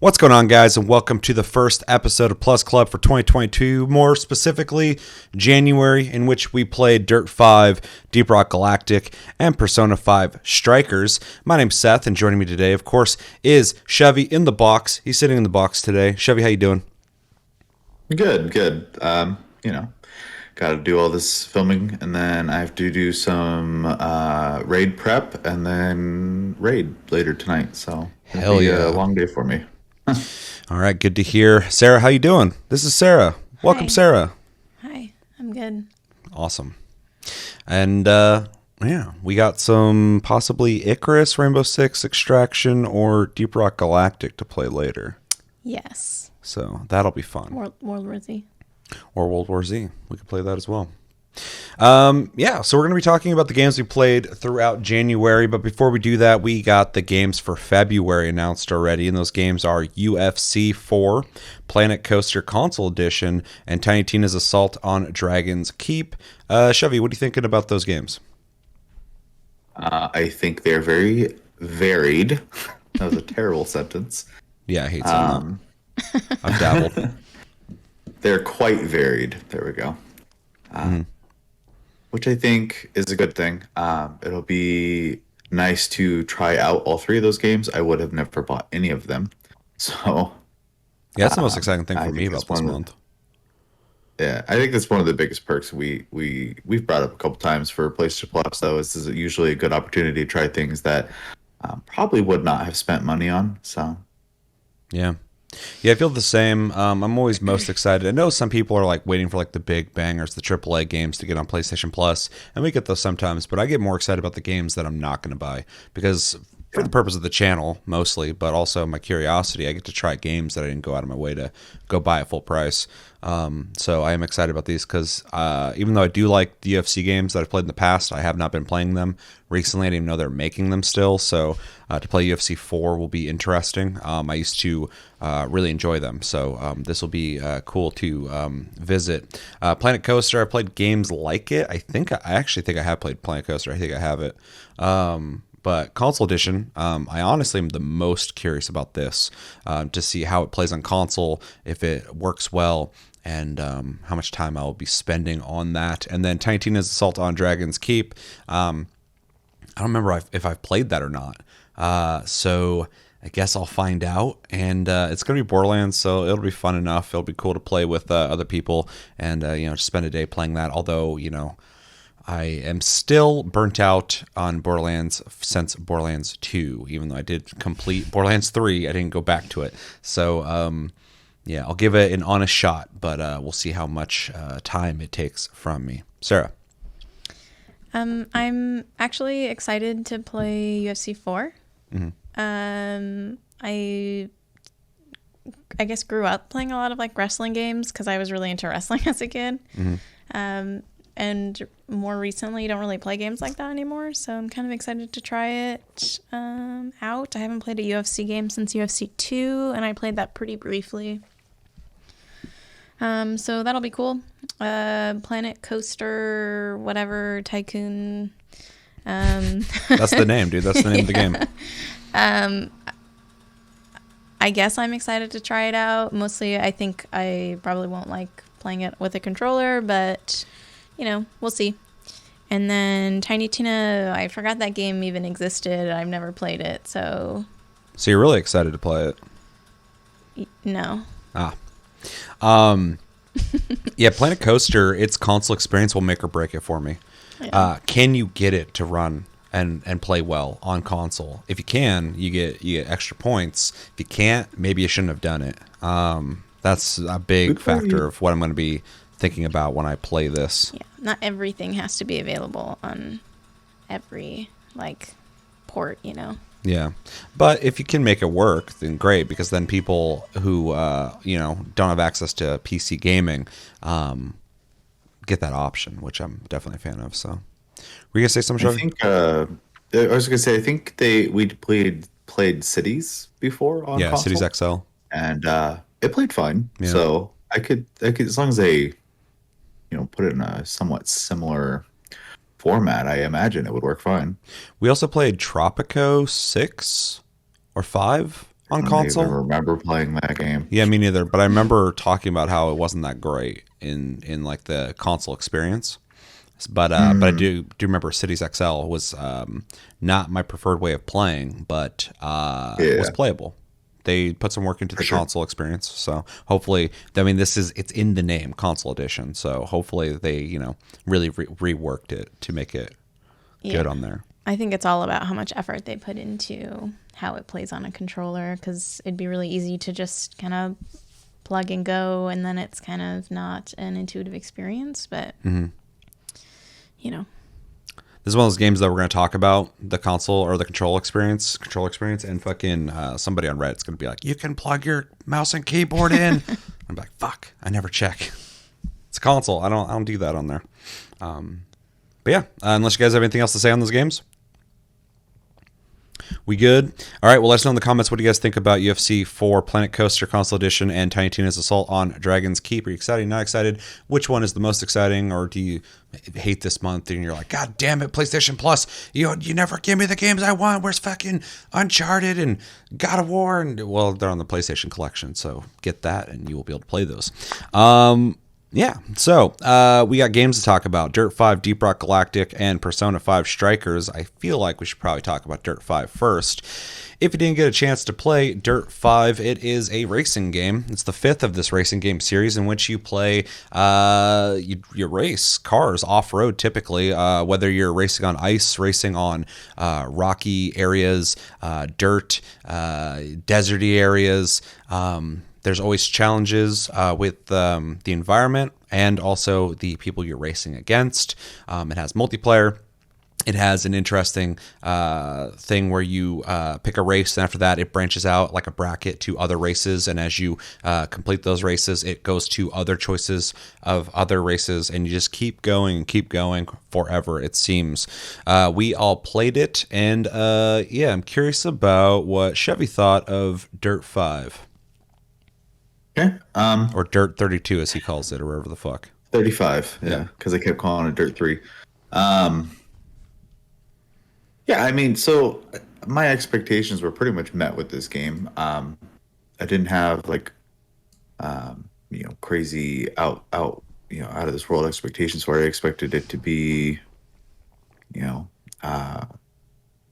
What's going on, guys, and welcome to the first episode of Plus Club for 2022, more specifically January, in which we played Dirt 5, Deep Rock Galactic, and Persona 5 Strikers. My name's Seth, and joining me today, of course, is Chevy in the box. He's sitting in the box today. Chevy, how you doing? Good. Got to do all this filming, and then I have to do some raid prep, and then raid later tonight. So it'll Hell be a yeah. long day for me. All right, good to hear. Sarah, how you doing? This is Sarah. Welcome, Hi. Sarah. Hi. I'm good. Awesome. And, yeah, we got some possibly Icarus, Rainbow Six Extraction, or Deep Rock Galactic to play later. Yes. So that'll be fun. World War Z. Or World War Z. We could play that as well. Yeah, so we're going to be talking about the games we played throughout January, but before we do that, we got the games for February announced already, and those games are UFC 4, Planet Coaster Console Edition, and Tiny Tina's Assault on Dragon's Keep. Chevy, what are you thinking about those games? I think they're very varied. That was a terrible sentence. Yeah, I hate saying that. I've dabbled. They're quite varied. There we go. Which I think is a good thing. It'll be nice to try out all three of those games. I would have never bought any of them. So Yeah, that's the most exciting thing I for think me that's about this one of month. Yeah, I think that's one of the biggest perks we've brought up a couple times for PlayStation Plus. Though is usually a good opportunity to try things that probably would not have spent money on. So Yeah. Yeah, I feel the same. I'm always most excited. I know some people are like waiting for like the big bangers, the AAA games to get on PlayStation Plus, and we get those sometimes, but I get more excited about the games that I'm not going to buy because for the purpose of the channel mostly, but also my curiosity, I get to try games that I didn't go out of my way to go buy at full price. So I am excited about these because even though I do like the UFC games that I've played in the past, I have not been playing them recently. I didn't even know they're making them still. So to play UFC 4 will be interesting. I used to really enjoy them. So this will be cool to visit. Planet Coaster, I played games like it. I actually think I have played Planet Coaster. I think I have it. But console edition, I honestly am the most curious about this to see how it plays on console, if it works well, and how much time I will be spending on that. And then Tiny Tina's Assault on Dragon's Keep. I don't remember if I've played that or not. So I guess I'll find out. And it's going to be Borderlands, so it'll be fun enough. It'll be cool to play with other people and, just spend a day playing that. Although, I am still burnt out on Borderlands since Borderlands 2, even though I did complete Borderlands 3. I didn't go back to it. So, yeah, I'll give it an honest shot, but we'll see how much time it takes from me. Sarah. I'm actually excited to play UFC 4. I guess grew up playing a lot of like wrestling games because I was really into wrestling as a kid. And more recently, don't really play games like that anymore. So I'm kind of excited to try it out. I haven't played a UFC game since UFC 2, and I played that pretty briefly. So that'll be cool. Planet Coaster, whatever, Tycoon. That's the name, dude. That's the name of the game. I guess I'm excited to try it out. Mostly, I think I probably won't like playing it with a controller, but we'll see. And then Tiny Tina, I forgot that game even existed. I've never played it, so. So you're really excited to play it? No. Yeah, Planet Coaster, its console experience will make or break it for me. Yeah. Can you get it to run and play well on console? If you can, you get extra points. If you can't, maybe you shouldn't have done it. That's a big factor of what I'm going to be thinking about when I play this. Yeah, not everything has to be available on every port, Yeah, but if you can make it work, then great, because then people who don't have access to PC gaming get that option, which I'm definitely a fan of. So, were you gonna say something, I Sean? think I was gonna say I think we played Cities before on Yeah, console, Cities XL. and it played fine. Yeah. So I could as long as they put it in a somewhat similar format, I imagine it would work fine. We also played Tropico 6 or 5. on I don't even console. remember playing that game. Yeah, me neither. But I remember talking about how it wasn't that great in like the console experience. But I do remember Cities XL was not my preferred way of playing, but was Yeah, playable. They put some work into for the sure. console experience, so hopefully, I mean, it's in the name, console edition. So hopefully, they really reworked it to make it good Yeah. on there. I think it's all about how much effort they put into how it plays on a controller, because it'd be really easy to just kind of plug and go, and then it's kind of not an intuitive experience. But you know, This is one of those games that we're going to talk about the console or the control experience, and fucking somebody on Reddit's going to be like, "You can plug your mouse and keyboard in." I'm like, "Fuck, I never check." It's a console. I don't do that on there. But yeah, unless you guys have anything else to say on those games, we good? All right. Well, let us know in the comments what do you guys think about UFC 4 Planet Coaster Console Edition and Tiny Tina's Assault on Dragon's Keep. Are you excited? Not excited? Which one is the most exciting, or do you hate this month and you're like, God damn it, PlayStation Plus, you never give me the games I want. Where's fucking Uncharted and God of War? And well, they're on the PlayStation Collection, so get that and you will be able to play those. Yeah, so we got games to talk about. Dirt 5, Deep Rock Galactic, and Persona 5 Strikers. I feel like we should probably talk about Dirt 5 first. If you didn't get a chance to play Dirt 5, it is a racing game. It's the fifth of this racing game series in which you play, you race cars off-road typically, whether you're racing on ice, racing on rocky areas, dirt, deserty areas. There's always challenges with the environment and also the people you're racing against. It has multiplayer. It has an interesting thing where you pick a race, and after that, it branches out like a bracket to other races. And as you complete those races, it goes to other choices of other races, and you just keep going forever, it seems. We all played it, and yeah, I'm curious about what Chevy thought of Dirt 5. Okay. Or Dirt 32, as he calls it, or whatever the fuck. 35. Yeah, because I kept calling it Dirt 3. Yeah, I mean, so my expectations were pretty much met with this game. I didn't have like, crazy out of this world expectations for it. I expected it to be, you know,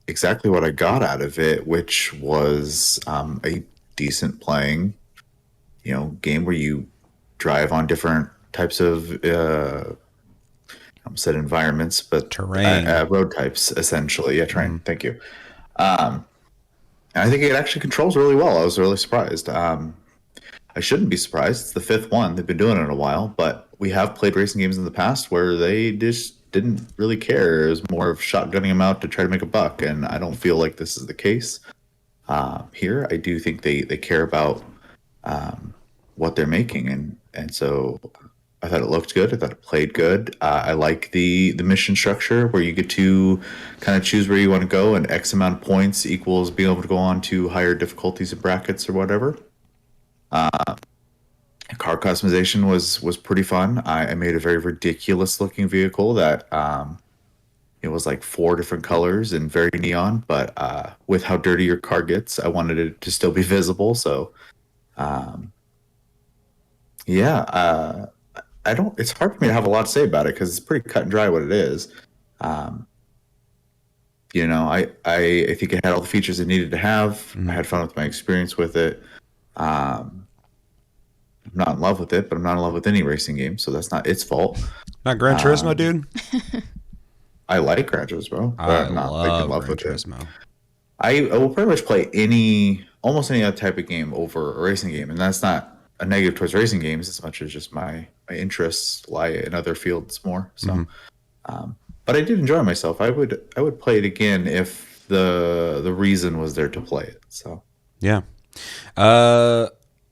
exactly what I got out of it, which was a decent playing, game where you drive on different types of said environments, but Terrain. road types essentially. Yeah, terrain. Thank you. And I think it actually controls really well. I was really surprised. I shouldn't be surprised. It's the fifth one. They've been doing it a while, but we have played racing games in the past where they just didn't really care. It was more of shotgunning them out to try to make a buck, and I don't feel like this is the case here. I do think they care about what they're making, and so I thought it looked good. I thought it played good. I like the mission structure where you get to kind of choose where you want to go, and X amount of points equals being able to go on to higher difficulties and brackets or whatever. Car customization was pretty fun. I made a very ridiculous looking vehicle that it was like 4 different colors and very neon, but with how dirty your car gets, I wanted it to still be visible. So yeah, it's hard for me to have a lot to say about it because it's pretty cut and dry what it is. I think it had all the features it needed to have. I had fun with my experience with it. I'm not in love with it, but I'm not in love with any racing game, so that's not its fault. Not Gran Turismo, dude? I like Gran Turismo, but I I'm not like in love love Gran with it. Turismo. I will pretty much play almost any other type of game over a racing game, and that's not a negative towards racing games as much as just my interests lie in other fields more. So, but I did enjoy myself. I would play it again if the reason was there to play it. So Yeah.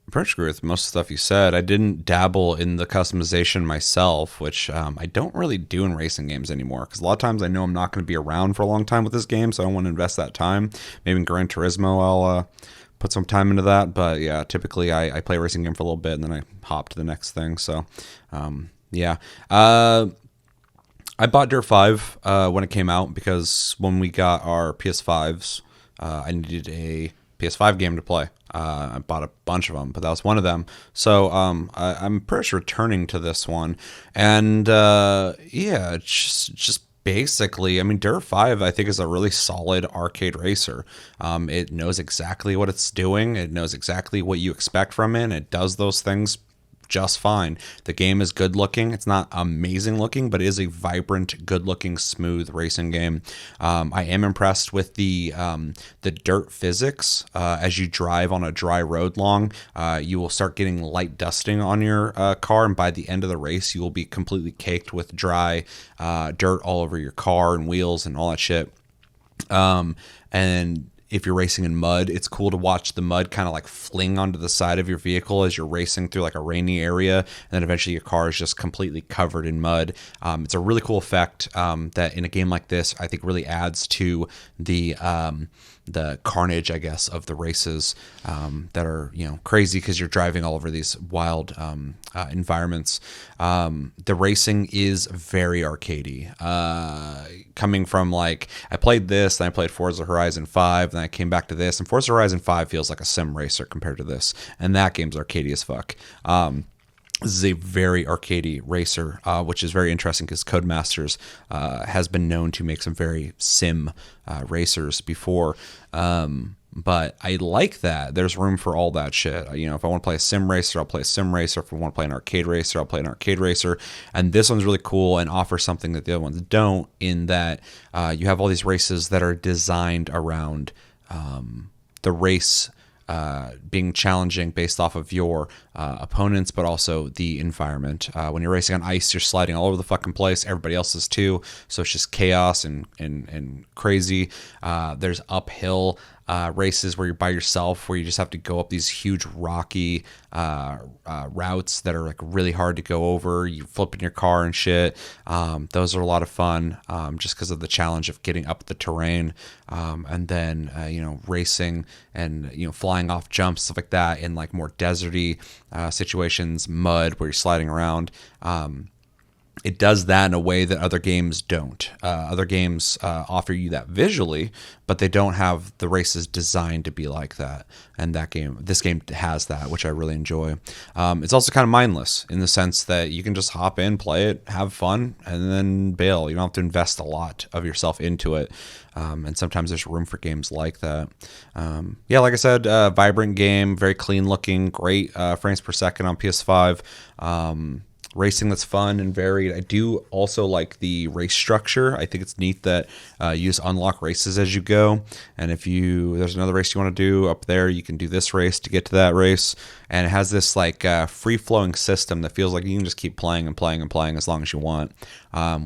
Pretty much agree with most of the stuff you said. I didn't dabble in the customization myself, which I don't really do in racing games anymore, because a lot of times I know I'm not going to be around for a long time with this game, so I don't want to invest that time. Maybe in Gran Turismo I'll put some time into that, but yeah, typically I play a racing game for a little bit and then I hop to the next thing. So yeah. I bought Dirt 5 when it came out because when we got our PS5s, I needed a PS5 game to play. I bought a bunch of them, but that was one of them. So I'm pretty much returning to this one, and yeah, just basically, I mean, Dirt 5, I think, is a really solid arcade racer. It knows exactly what it's doing. It knows exactly what you expect from it. And it does those things just fine. The game is good looking. It's not amazing looking, but it is a vibrant, good looking, smooth racing game. I am impressed with the dirt physics. As you drive on a dry road long, you will start getting light dusting on your car, and by the end of the race, you will be completely caked with dry dirt all over your car and wheels and all that shit. And if you're racing in mud, it's cool to watch the mud kind of like fling onto the side of your vehicle as you're racing through like a rainy area, and then eventually your car is just completely covered in mud. It's a really cool effect that in a game like this, I think really adds to the carnage, I guess, of the races that are, you know, crazy because you're driving all over these wild environments. The racing is very arcadey. Coming from like, I played this, then I played Forza Horizon 5, then I came back to this, and Forza Horizon 5 feels like a sim racer compared to this, and that game's arcadey as fuck. This is a very arcadey racer, which is very interesting because Codemasters has been known to make some very sim racers before. But I like that. There's room for all that shit. You know, if I want to play a sim racer, I'll play a sim racer. If I want to play an arcade racer, I'll play an arcade racer. And this one's really cool and offers something that the other ones don't, in that you have all these races that are designed around the race being challenging based off of your opponents, but also the environment. When you're racing on ice, you're sliding all over the fucking place. Everybody else is too, so it's just chaos and crazy. There's uphill races where you're by yourself, where you just have to go up these huge rocky routes that are like really hard to go over. You flip in your car and shit. Those are a lot of fun, just because of the challenge of getting up the terrain, and then you know, racing and, you know, flying off jumps, stuff like that, in like more deserty situations, mud where you're sliding around. It does that in a way that other games don't. Other games offer you that visually, but they don't have the races designed to be like that. And this game has that, which I really enjoy. It's also kind of mindless in the sense that you can just hop in, play it, have fun, and then bail. You don't have to invest a lot of yourself into it. And sometimes there's room for games like that. Yeah, like I said, vibrant game, very clean looking, great frames per second on PS5. Racing that's fun and varied. I do also like the race structure. I think it's neat that you just unlock races as you go. And if there's another race you want to do up there, you can do this race to get to that race. And it has this like free-flowing system that feels like you can just keep playing and playing and playing as long as you want,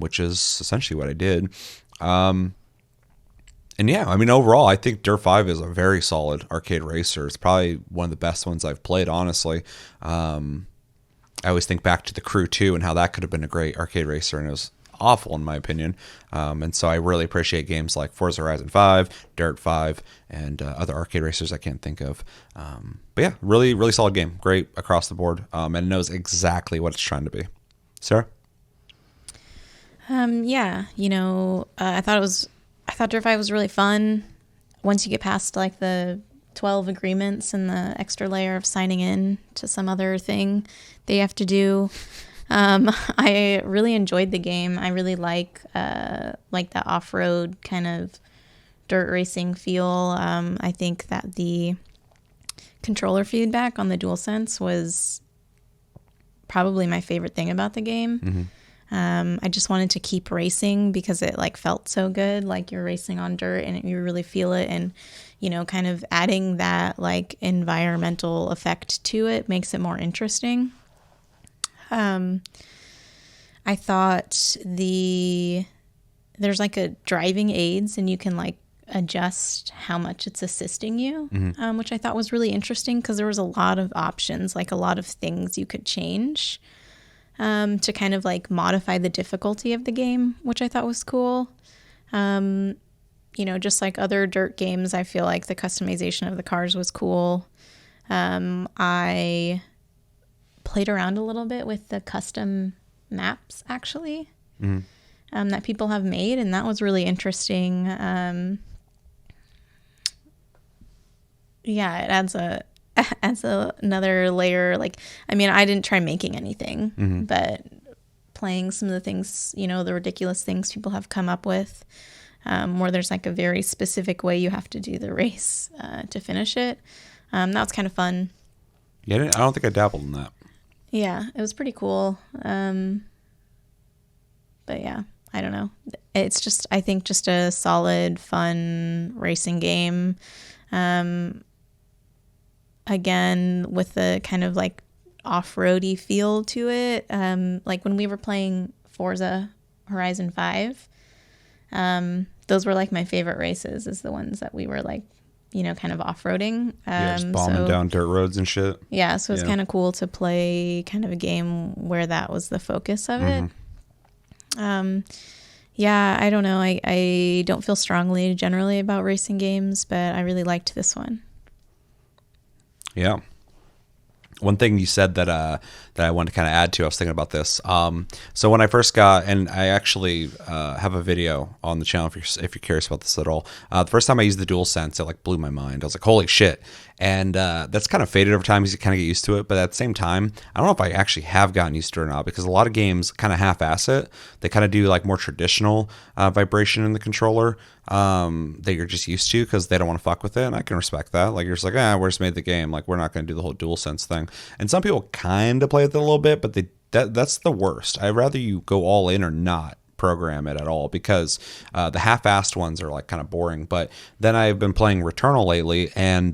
which is essentially what I did. And yeah, I mean, overall, I think Dirt 5 is a very solid arcade racer. It's probably one of the best ones I've played, honestly. I always think back to the Crew 2 and how that could have been a great arcade racer, and it was awful in my opinion. And so I really appreciate games like Forza Horizon 5, Dirt 5, and other arcade racers I can't think of. But yeah, really, really solid game. Great across the board, and it knows exactly what it's trying to be. Sarah? Yeah, you know, I thought Dirt 5 was really fun. Once you get past like the 12 agreements and the extra layer of signing in to some other thing they have to do. I really enjoyed the game. I really like that off-road kind of dirt racing feel. I think that the controller feedback on the DualSense was probably my favorite thing about the game. Mm-hmm. I just wanted to keep racing because it like felt so good, like you're racing on dirt and you really feel it. And you know, kind of adding that like environmental effect to it makes it more interesting. I thought there's like a driving aids and you can like adjust how much it's assisting you, mm-hmm. Which I thought was really interesting because there was a lot of options, like a lot of things you could change to kind of like modify the difficulty of the game, which I thought was cool. You know, just like other dirt games, I feel like the customization of the cars was cool. I played around a little bit with the custom maps, actually, that people have made, and that was really interesting. Yeah, it adds another layer. Like, I mean, I didn't try making anything, but playing some of the things, the ridiculous things people have come up with, where there's like a very specific way you have to do the race to finish it. That was kind of fun. Yeah, I don't think I dabbled in that. Yeah, it was pretty cool. But yeah, I don't know. It's just, I think, just a solid, fun racing game. Again, with the kind of like off-roady feel to it. Like when we were playing Forza Horizon 5, those were like my favorite races, is the ones that we were like, kind of off-roading. Just bombing down dirt roads and shit. Yeah, so it's kind of cool to play kind of a game where that was the focus of it. Yeah, I don't know. I don't feel strongly generally about racing games, but I really liked this one. Yeah. One thing you said that I wanted to kind of add to, I was thinking about this. So when I first got, and I actually have a video on the channel if you're curious about this at all. The first time I used the DualSense, it like blew my mind. I was like, holy shit. And that's kind of faded over time as you kind of get used to it. But at the same time, I don't know if I actually have gotten used to it or not, because a lot of games kind of half-ass it. They kind of do like more traditional vibration in the controller that you're just used to because they don't want to fuck with it. And I can respect that. Like, you're just like, we just made the game. Like, we're not going to do the whole DualSense thing. And some people kind of play with it a little bit, but that's the worst. I'd rather you go all in or not program it at all, because the half-assed ones are like kind of boring. But then I've been playing Returnal lately, and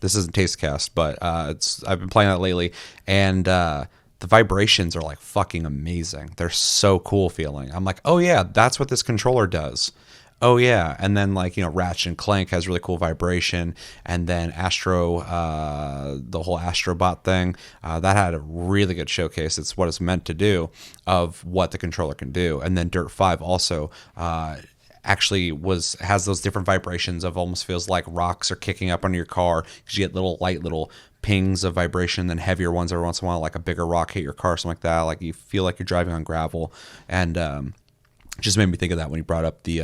this isn't Tastecast, but I've been playing that lately, and the vibrations are like fucking amazing. They're so cool feeling. I'm like, oh yeah, that's what this controller does. Oh yeah, and then like Ratchet and Clank has really cool vibration, and then Astro, the whole Astrobot thing, that had a really good showcase. It's what it's meant to do of what the controller can do, and then Dirt 5 also actually has those different vibrations of almost feels like rocks are kicking up under your car, because you get little pings of vibration, then heavier ones every once in a while, like a bigger rock hit your car, something like that. Like you feel like you're driving on gravel, and just made me think of that when you brought up the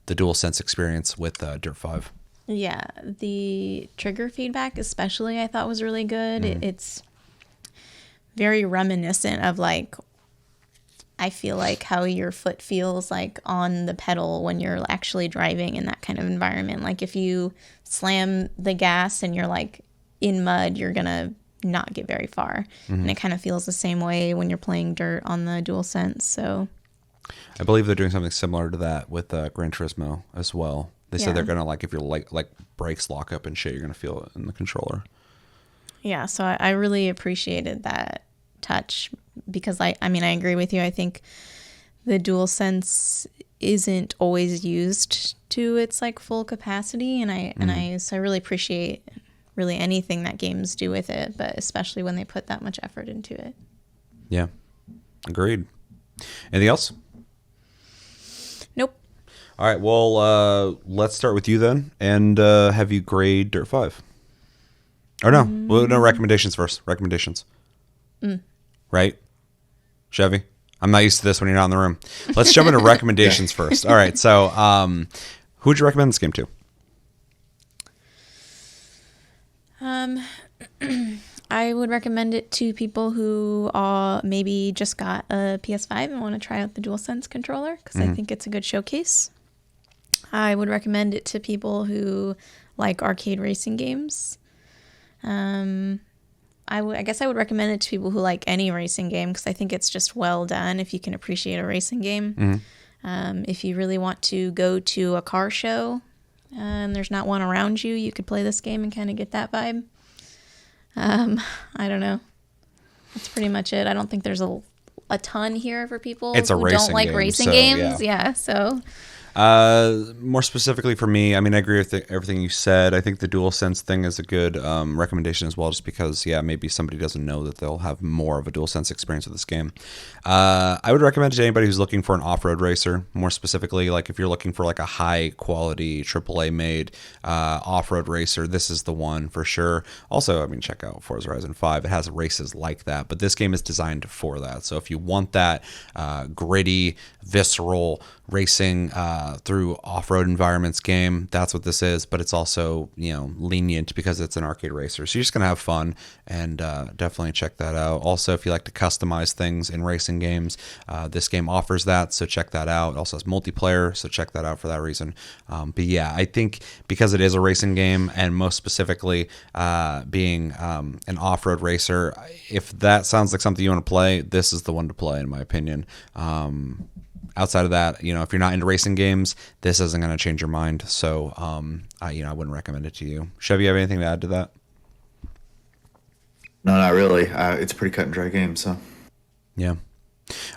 DualSense experience with Dirt 5. Yeah, the trigger feedback especially I thought was really good. It's very reminiscent of like, I feel like how your foot feels like on the pedal when you're actually driving in that kind of environment. Like if you slam the gas and you're like in mud, you're gonna not get very far. And it kind of feels the same way when you're playing Dirt on the DualSense. So I believe they're doing something similar to that with Gran Turismo as well. They said they're gonna like, if you're like brakes lock up and shit, you're gonna feel it in the controller. Yeah, so I really appreciated that touch, because I mean I agree with you. I think the DualSense isn't always used to its like full capacity, and I really appreciate really anything that games do with it, but especially when they put that much effort into it. Yeah, agreed. Anything else? Nope. All right, well, let's start with you then, and have you grade Dirt 5. Or no, no, recommendations first. Recommendations. Right? Chevy? I'm not used to this when you're not in the room. Let's jump into recommendations first. All right, so who would you recommend this game to? I would recommend it to people who maybe just got a PS5 and want to try out the DualSense controller, because I think it's a good showcase. I would recommend it to people who like arcade racing games. I guess I would recommend it to people who like any racing game, because I think it's just well done if you can appreciate a racing game. If you really want to go to a car show and there's not one around you, you could play this game and kind of get that vibe. I don't know. That's pretty much it. I don't think there's a ton here for people It's a who racing don't like game, racing so, games. yeah. Yeah, so More specifically for me, I mean, I agree with everything you said. I think the DualSense thing is a good recommendation as well, just because, maybe somebody doesn't know that they'll have more of a DualSense experience with this game. I would recommend it to anybody who's looking for an off-road racer, more specifically, like if you're looking for like a high-quality AAA made off-road racer, this is the one for sure. Also, I mean, check out Forza Horizon 5. It has races like that, but this game is designed for that. So if you want that gritty, visceral racing through off-road environments game. That's what this is, but it's also, lenient because it's an arcade racer. So you're just going to have fun, and definitely check that out. Also, if you like to customize things in racing games, this game offers that, so check that out. It also has multiplayer, so check that out for that reason. But yeah, I think because it is a racing game, and most specifically being an off-road racer, if that sounds like something you want to play, this is the one to play, in my opinion. Outside of that, if you're not into racing games, this isn't going to change your mind. So, I wouldn't recommend it to you. Chevy, you have anything to add to that? No, not really. It's a pretty cut and dry game, so. Yeah.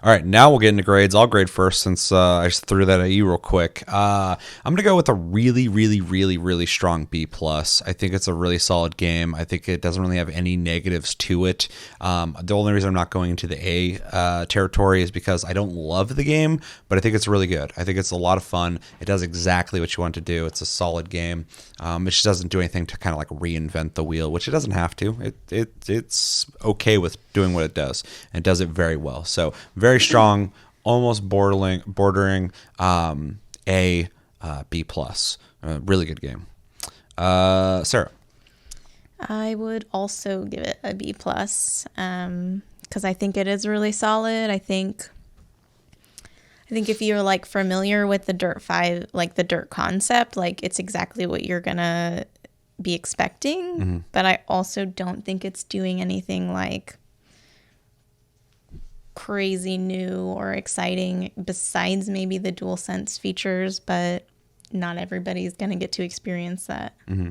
All right, now we'll get into grades. I'll grade first since I just threw that at you real quick. I'm going to go with a really, really, really, really strong B+. I think it's a really solid game. I think it doesn't really have any negatives to it. The only reason I'm not going into the A territory is because I don't love the game, but I think it's really good. I think it's a lot of fun. It does exactly what you want to do. It's a solid game. It just doesn't do anything to kind of like reinvent the wheel, which it doesn't have to. It's okay with doing what it does, and it does it very well. So very strong, almost bordering A, B+. Really good game. Sarah. I would also give it a B+, because I think it is really solid. I think if you're like familiar with the Dirt 5, like the Dirt concept, like it's exactly what you're gonna be expecting. Mm-hmm. But I also don't think it's doing anything like crazy new or exciting besides maybe the DualSense features, but not everybody's gonna get to experience that. Mm-hmm.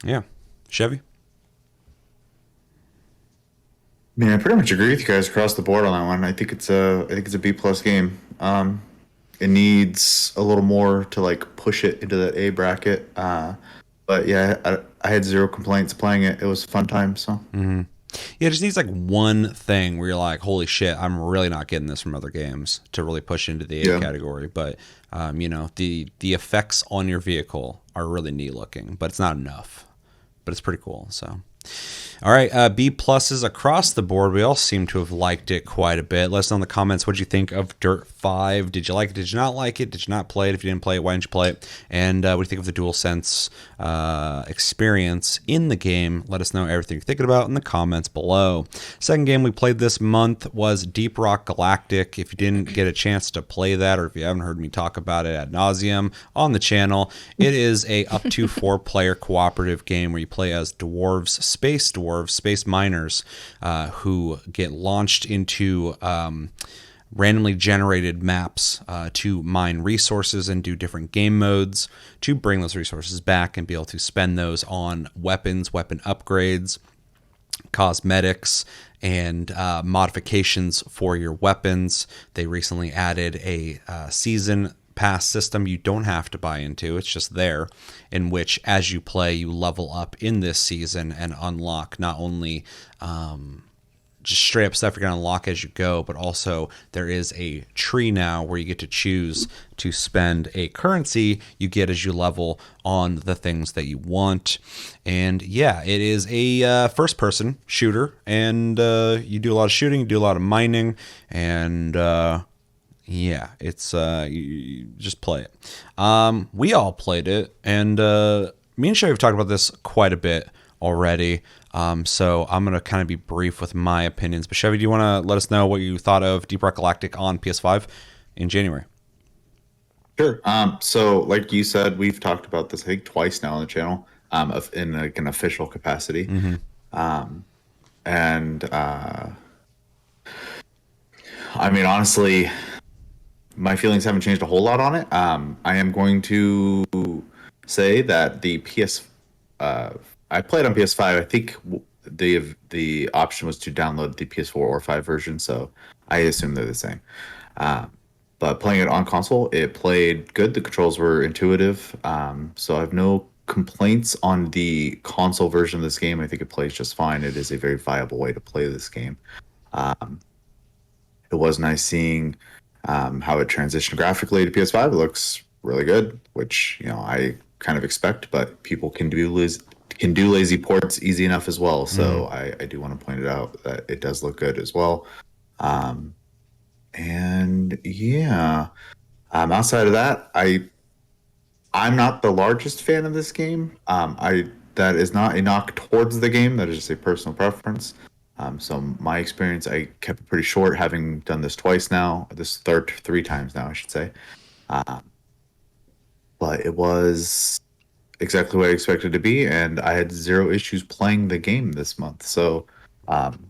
Yeah. Chevy? I pretty much agree with you guys across the board on that one. I think it's a B+ game. It needs a little more to like push it into that A bracket. But yeah, I had zero complaints playing it. It was a fun time. So. Mm-hmm. Yeah, it just needs like one thing where you're like, holy shit, I'm really not getting this from other games to really push into the A category. But, the effects on your vehicle are really neat looking, but it's not enough. But it's pretty cool. So, all right, B pluses across the board. We all seem to have liked it quite a bit. Let us know in the comments what you think of Dirt 5. Did you like it? Did you not like it? Did you not play it? If you didn't play it, why didn't you play it? And what do you think of the DualSense experience in the game? Let us know everything you're thinking about in the comments below. Second game we played this month was Deep Rock Galactic. If you didn't get a chance to play that, or if you haven't heard me talk about it ad nauseum on the channel, it is a up to 4-player cooperative game where you play as space miners who get launched into randomly generated maps to mine resources and do different game modes to bring those resources back and be able to spend those on weapons, weapon upgrades, cosmetics, and modifications for your weapons. They recently added a season pass system you don't have to buy into. It's just there, in which as you play, you level up in this season and unlock not only just straight up stuff you're going to unlock as you go, but also there is a tree now where you get to choose to spend a currency you get as you level on the things that you want. And yeah, it is a first-person shooter, and you do a lot of shooting, you do a lot of mining, and yeah, it's you just play it. We all played it, and me and Shay have talked about this quite a bit already. So I'm going to kind of be brief with my opinions. But Chevy, do you want to let us know what you thought of Deep Rock Galactic on PS5 in January? Sure. So like you said, we've talked about this, I think, twice now on the channel, in like an official capacity. Mm-hmm. I mean, honestly, my feelings haven't changed a whole lot on it. I am going to say that the I played on PS5. I think the option was to download the PS4 or 5 version, so I assume they're the same. But playing it on console, it played good. The controls were intuitive, so I have no complaints on the console version of this game. I think it plays just fine. It is a very viable way to play this game. It was nice seeing how it transitioned graphically to PS5. It looks really good, which I kind of expect, but people can do lazy ports easy enough as well. So I do want to point it out that it does look good as well. And yeah, Outside of that, I'm not the largest fan of this game. I That is not a knock towards the game. That is just a personal preference. So my experience, I kept it pretty short, having done this twice now. This three times now, I should say. But it was exactly what I expected to be, and I had zero issues playing the game this month. So, um,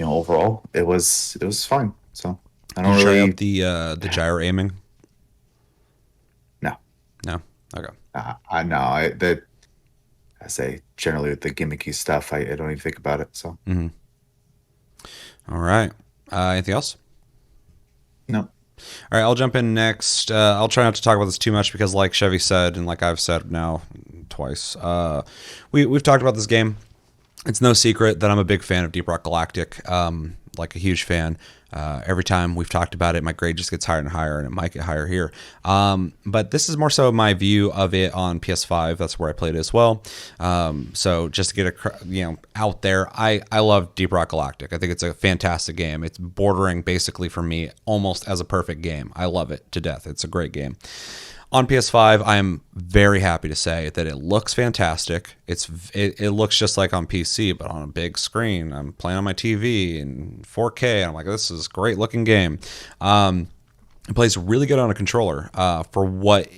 overall, it was fine. So I Did don't you try out really the gyro aiming? no. No. Okay. I know that I say generally with the gimmicky stuff, I don't even think about it. So All right. Anything else? no. All right, I'll jump in next. I'll try not to talk about this too much because, like Chevy said, and like I've said now twice, we've talked about this game. It's no secret that I'm a big fan of Deep Rock Galactic, like a huge fan. Every time we've talked about it, my grade just gets higher and higher, and it might get higher here. But this is more so my view of it on PS5. That's where I played it as well. So just to get out there, I love Deep Rock Galactic. I think it's a fantastic game. It's bordering basically for me almost as a perfect game. I love it to death. It's a great game. On PS5, I am very happy to say that it looks fantastic. It looks just like on PC, but on a big screen. I'm playing on my TV in 4K. And I'm like, this is a great looking game. It plays really good on a controller for what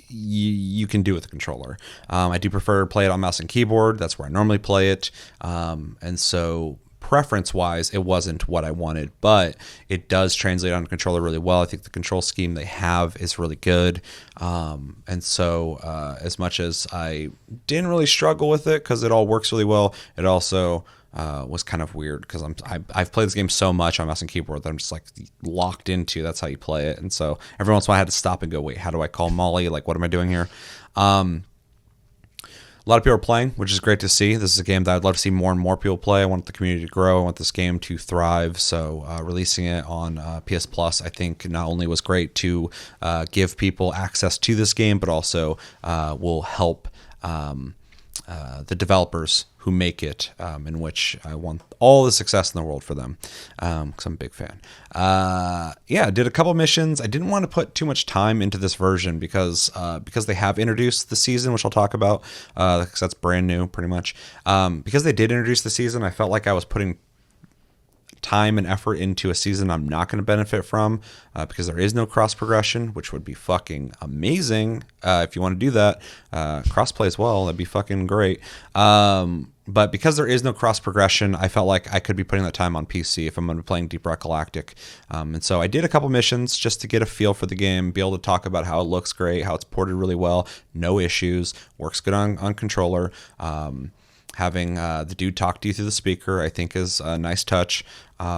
you can do with the controller. I do prefer to play it on mouse and keyboard. That's where I normally play it. And so preference wise, it wasn't what I wanted, but it does translate on controller really well. I think the control scheme they have is really good. And so as much as I didn't really struggle with it because it all works really well, it also was kind of weird because I've played this game so much on mouse and keyboard that I'm just like locked into that's how you play it. And so every once in a while I had to stop and go, wait, how do I call Molly? Like, what am I doing here? A lot of people are playing, which is great to see. This is a game that I'd love to see more and more people play. I want the community to grow. I want this game to thrive. So releasing it on PS Plus, I think not only was great to give people access to this game, but also will help the developers who make it, in which I want all the success in the world for them, because I'm a big fan. I did a couple missions. I didn't want to put too much time into this version because they have introduced the season, which I'll talk about, because that's brand new pretty much. Because they did introduce the season, I felt like I was putting time and effort into a season I'm not going to benefit from, because there is no cross progression, which would be fucking amazing if you want to do that. Cross play as well, that'd be fucking great. But because there is no cross progression, I felt like I could be putting that time on PC if I'm going to be playing Deep Rock Galactic. And so I did a couple missions just to get a feel for the game, be able to talk about how it looks great, how it's ported really well, no issues, works good on controller. Having the dude talk to you through the speaker, I think, is a nice touch. But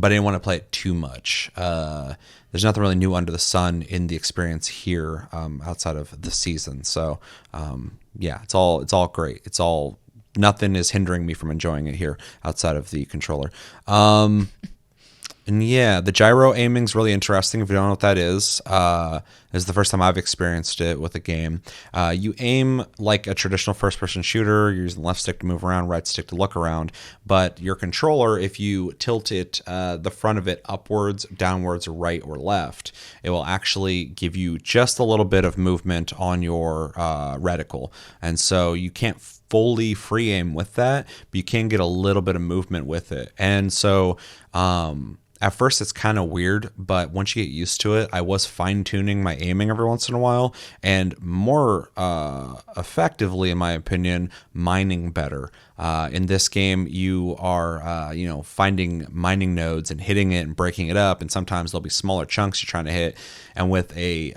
I didn't want to play it too much. There's nothing really new under the sun in the experience here, outside of the season. So it's all great. Nothing is hindering me from enjoying it here outside of the controller. And yeah, the gyro aiming is really interesting. If you don't know what that is, this is the first time I've experienced it with a game. You aim like a traditional first-person shooter. You're using the left stick to move around, right stick to look around. But your controller, if you tilt it, the front of it upwards, downwards, right, or left, it will actually give you just a little bit of movement on your reticle. And so you can't fully free aim with that, but you can get a little bit of movement with it. And so at first it's kind of weird, but once you get used to it, I was fine-tuning my aiming every once in a while, and more effectively, in my opinion, mining better. In this game, you are finding mining nodes and hitting it and breaking it up, and sometimes there'll be smaller chunks you're trying to hit. And with a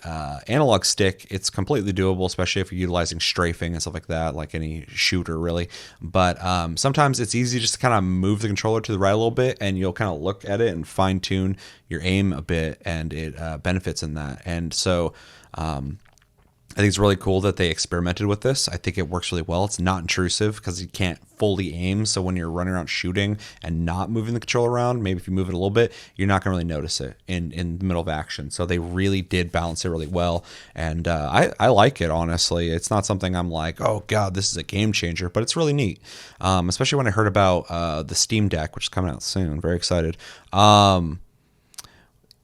analog stick, it's completely doable, especially if you're utilizing strafing and stuff like that, like any shooter really. But sometimes it's easy just to kind of move the controller to the right a little bit, and you'll kind of look at it and fine tune your aim a bit, and it benefits in that. And so I think it's really cool that they experimented with this. I think it works really well. It's not intrusive because you can't fully aim. So when you're running around shooting and not moving the controller around, maybe if you move it a little bit, you're not going to really notice it in the middle of action. So they really did balance it really well. And I like it, honestly. It's not something I'm like, oh, God, this is a game changer. But it's really neat, especially when I heard about the Steam Deck, which is coming out soon. Very excited.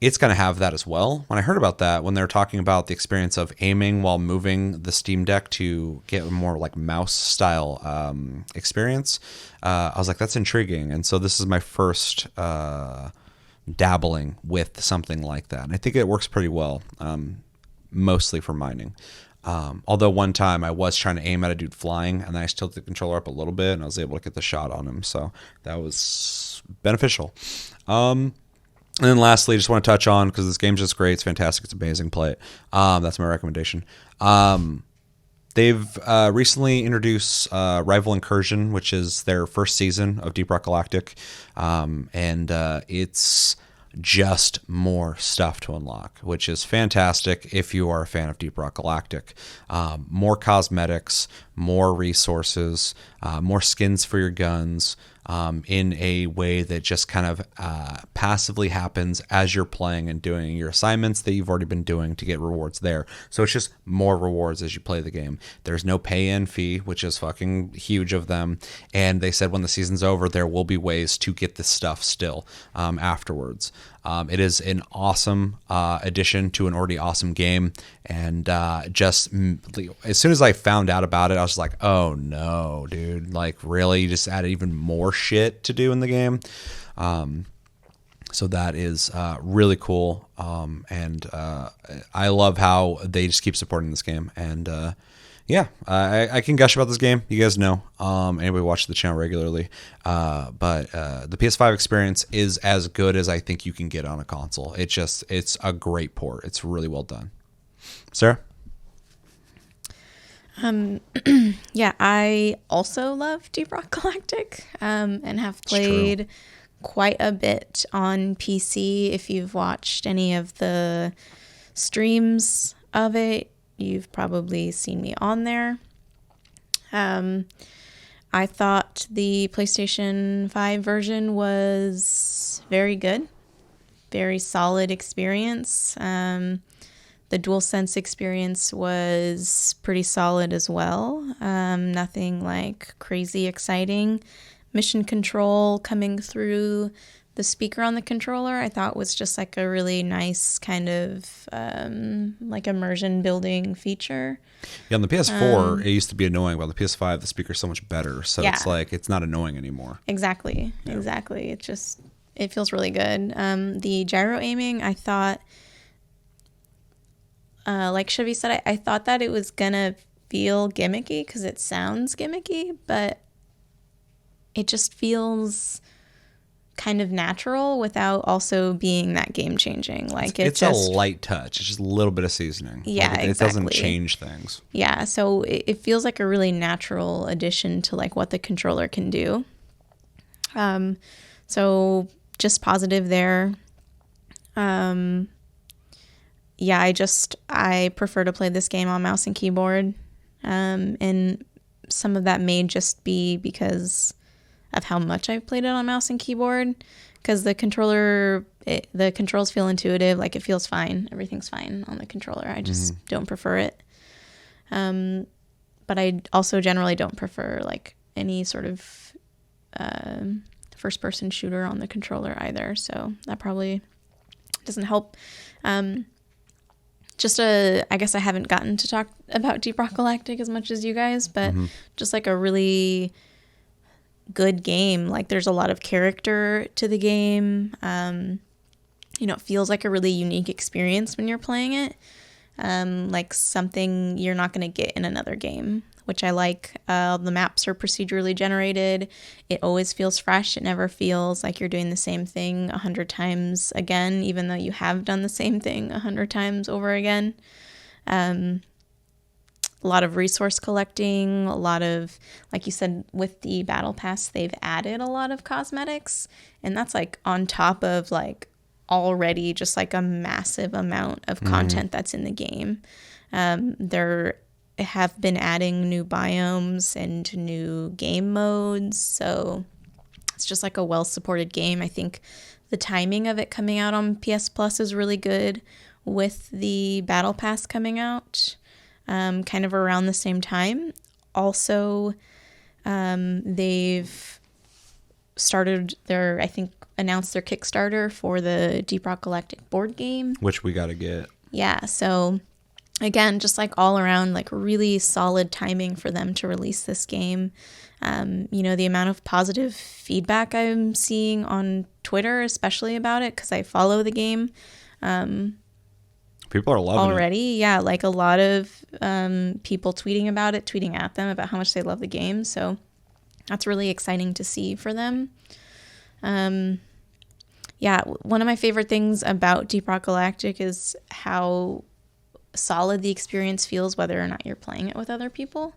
it's going to have that as well. When I heard about that, when they were talking about the experience of aiming while moving the Steam Deck to get a more like mouse style experience, I was like, that's intriguing. And so this is my first dabbling with something like that. And I think it works pretty well, mostly for mining. Although one time I was trying to aim at a dude flying, and then I tilted the controller up a little bit, and I was able to get the shot on him. So that was beneficial. And then lastly, just want to touch on, because this game's just great. It's fantastic. It's amazing. Play it. That's my recommendation. They've recently introduced Rival Incursion, which is their first season of Deep Rock Galactic. And it's just more stuff to unlock, which is fantastic if you are a fan of Deep Rock Galactic. More cosmetics, more resources, more skins for your guns, in a way that just kind of passively happens as you're playing and doing your assignments that you've already been doing to get rewards there. So it's just more rewards as you play the game. There's no pay-in fee, which is fucking huge of them. And they said when the season's over, there will be ways to get this stuff still afterwards. It is an awesome addition to an already awesome game. And just as soon as I found out about it, I was like, oh no, dude. Like, really? You just added even more shit to do in the game? So that is really cool. And I love how they just keep supporting this game. And yeah, I can gush about this game. You guys know. Anybody watch the channel regularly. But the PS5 experience is as good as I think you can get on a console. It's a great port. It's really well done. Sarah? Yeah, I also love Deep Rock Galactic, and have played quite a bit on PC. If you've watched any of the streams of it, you've probably seen me on there. I thought the PlayStation 5 version was very good, very solid experience. The DualSense experience was pretty solid as well. Nothing like crazy exciting. Mission control coming through the speaker on the controller, I thought was just like a really nice kind of like immersion building feature. Yeah, on the PS4, it used to be annoying, but on the PS5, the speaker's so much better. So yeah. It's like, it's not annoying anymore. Exactly. It feels really good. The gyro aiming, I thought, like Chevy said, I thought that it was gonna feel gimmicky because it sounds gimmicky, but it just feels kind of natural without also being that game changing. Like it's just a light touch. It's just a little bit of seasoning. Yeah, like it doesn't change things. Yeah, so it feels like a really natural addition to like what the controller can do. So just positive there. Yeah, I prefer to play this game on mouse and keyboard. And some of that may just be because of how much I've played it on mouse and keyboard. Because the controls feel intuitive, like it feels fine. Everything's fine on the controller. I just don't prefer it. But I also generally don't prefer like any sort of first-person shooter on the controller either. So that probably doesn't help. I guess I haven't gotten to talk about Deep Rock Galactic as much as you guys, but just like a really good game. Like there's a lot of character to the game. It feels like a really unique experience when you're playing it. Like something you're not going to get in another game, which I like. The maps are procedurally generated. It always feels fresh. It never feels like you're doing the same thing 100 times again, even though you have done the same thing 100 times over again. A lot of resource collecting, a lot of, like you said, with the battle pass, they've added a lot of cosmetics, and that's like on top of like already just like a massive amount of content that's in the game. There have been adding new biomes and new game modes, so it's just like a well-supported game. I think the timing of it coming out on PS Plus is really good with the battle pass coming out. Kind of around the same time. Also, they've started their, I think, announced their Kickstarter for the Deep Rock Galactic board game. Which we got to get. Yeah, so again, just like all around, like really solid timing for them to release this game. The amount of positive feedback I'm seeing on Twitter, especially about it, because I follow the game. People are loving already. Yeah, like a lot of people tweeting about it, tweeting at them about how much they love the game. So that's really exciting to see for them. One of my favorite things about Deep Rock Galactic is how solid the experience feels, whether or not you're playing it with other people.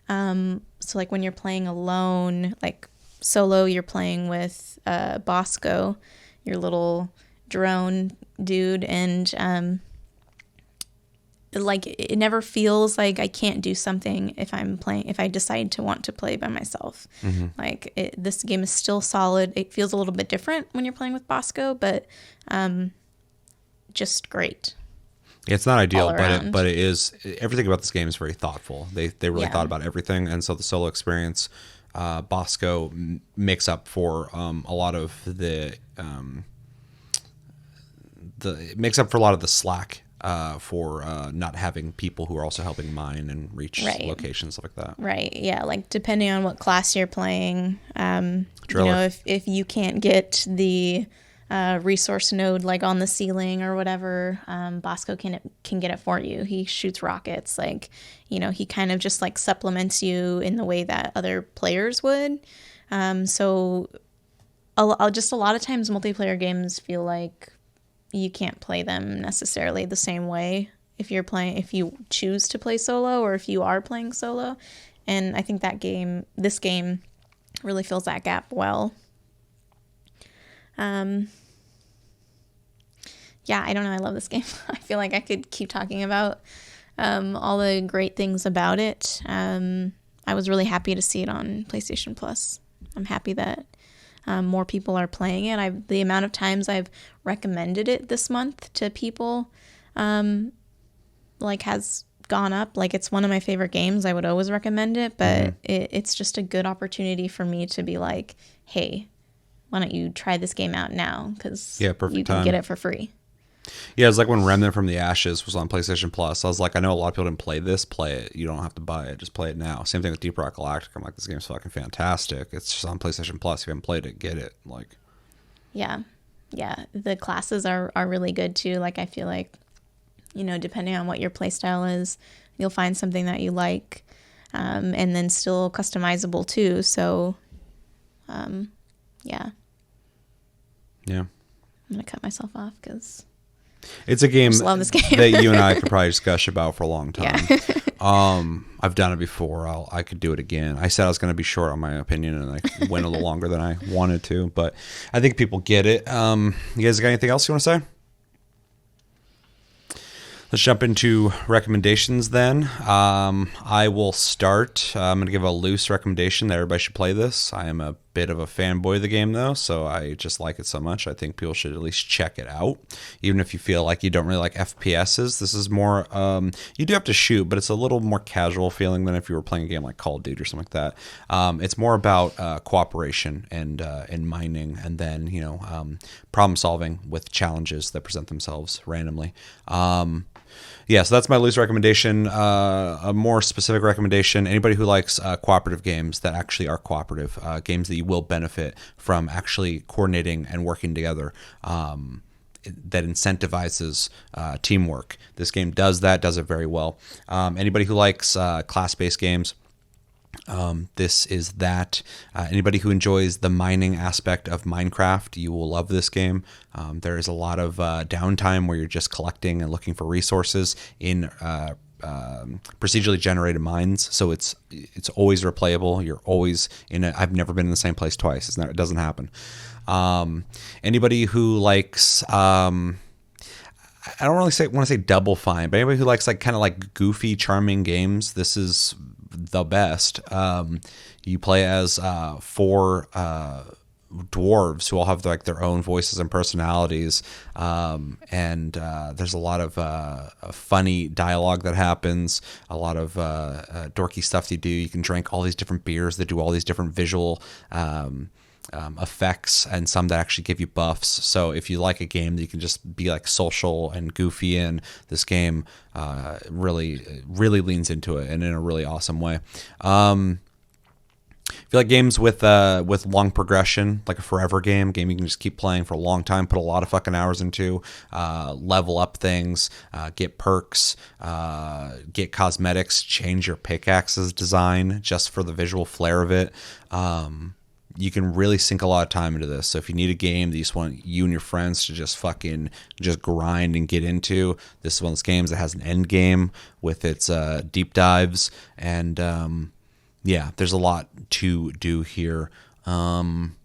So like when you're playing alone, like solo, you're playing with Bosco, your little drone dude, and like it never feels like I can't do something if I decide to want to play by myself. Mm-hmm. Like this game is still solid. It feels a little bit different when you're playing with Bosco, but just great. It's not ideal, but it is. Everything about this game is very thoughtful. They really thought about everything, and so the solo experience, Bosco makes up for a lot of the slack for not having people who are also helping mine and reach locations, stuff like that. Right. Yeah. Like depending on what class you're playing, if you can't get the resource node like on the ceiling or whatever, Bosco can get it for you. He shoots rockets. Like, he kind of just like supplements you in the way that other players would. So a lot of times multiplayer games feel like you can't play them necessarily the same way if you choose to play solo or if you are playing solo. And I think this game really fills that gap well. I don't know. I love this game. I feel like I could keep talking about all the great things about it. I was really happy to see it on PlayStation Plus. I'm happy that more people are playing it. The amount of times I've recommended it this month to people has gone up. Like it's one of my favorite games. I would always recommend it, but it's just a good opportunity for me to be like, hey, why don't you try this game out now? Because you can get it for free. Yeah, it's like when Remnant from the Ashes was on PlayStation Plus. I was like, I know a lot of people didn't play this. Play it. You don't have to buy it. Just play it now. Same thing with Deep Rock Galactic. I'm like, this game's fucking fantastic. It's just on PlayStation Plus. If you haven't played it, get it. Like, yeah. The classes are really good too. Like, I feel like, depending on what your playstyle is, you'll find something that you like, and then still customizable too. So, yeah. I'm gonna cut myself off because. It's a game, love this game. that you and I could probably discuss about for a long time. Yeah. I've done it before. I could do it again. I said I was going to be short on my opinion, and I went a little longer than I wanted to. But I think people get it. You guys got anything else you want to say? Let's jump into recommendations then. I will start. I'm going to give a loose recommendation that everybody should play this. I am a bit of a fanboy of the game, though, so I just like it so much. I think people should at least check it out, even if you feel like you don't really like FPSs. This is more, you do have to shoot, but it's a little more casual feeling than if you were playing a game like Call of Duty or something like that. It's more about cooperation and mining, and then problem solving with challenges that present themselves randomly. So that's my loose recommendation. A more specific recommendation: anybody who likes cooperative games that actually are cooperative, games that you will benefit from actually coordinating and working together, that incentivizes teamwork. This game does it very well. Anybody who likes class-based games, this is that. Anybody who enjoys the mining aspect of Minecraft, you will love this game. There is a lot of downtime where you're just collecting and looking for resources in procedurally generated mines, so it's always replayable. You're always in it. I've never been in the same place twice. It doesn't happen. Anybody who likes I don't really want to say Double Fine, but anybody who likes kind of goofy, charming games, this is the best. You play as 4 dwarves who all have their own voices and personalities, and there's a lot of funny dialogue that happens, a lot of dorky stuff you do. You can drink all these different beers that do all these different visual effects and some that actually give you buffs. So if you like a game that you can just be like social and goofy in, this game really leans into it and in a really awesome way. If you like games with long progression, like a forever game you can just keep playing for a long time, put a lot of fucking hours into, level up things, get perks, get cosmetics, change your pickaxe's design just for the visual flair of it. You can really sink a lot of time into this. So if you need a game that you just want you and your friends to just grind and get into, this is one of those games that has an end game with its deep dives and yeah, there's a lot to do here. And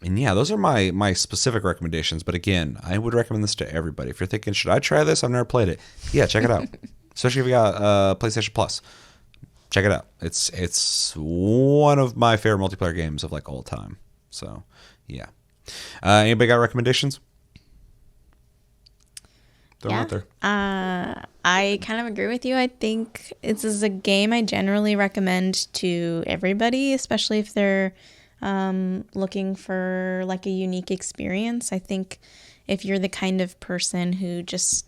yeah, those are my specific recommendations. But again, I would recommend this to everybody. If you're thinking, should I try this? I've never played it. Yeah, check it out. Especially if you got PlayStation Plus. Check it out. It's one of my favorite multiplayer games of like all time. So yeah. Anybody got recommendations? Throw them out there. I kind of agree with you. I think this is a game I generally recommend to everybody, especially if they're looking for like a unique experience. I think if you're the kind of person who just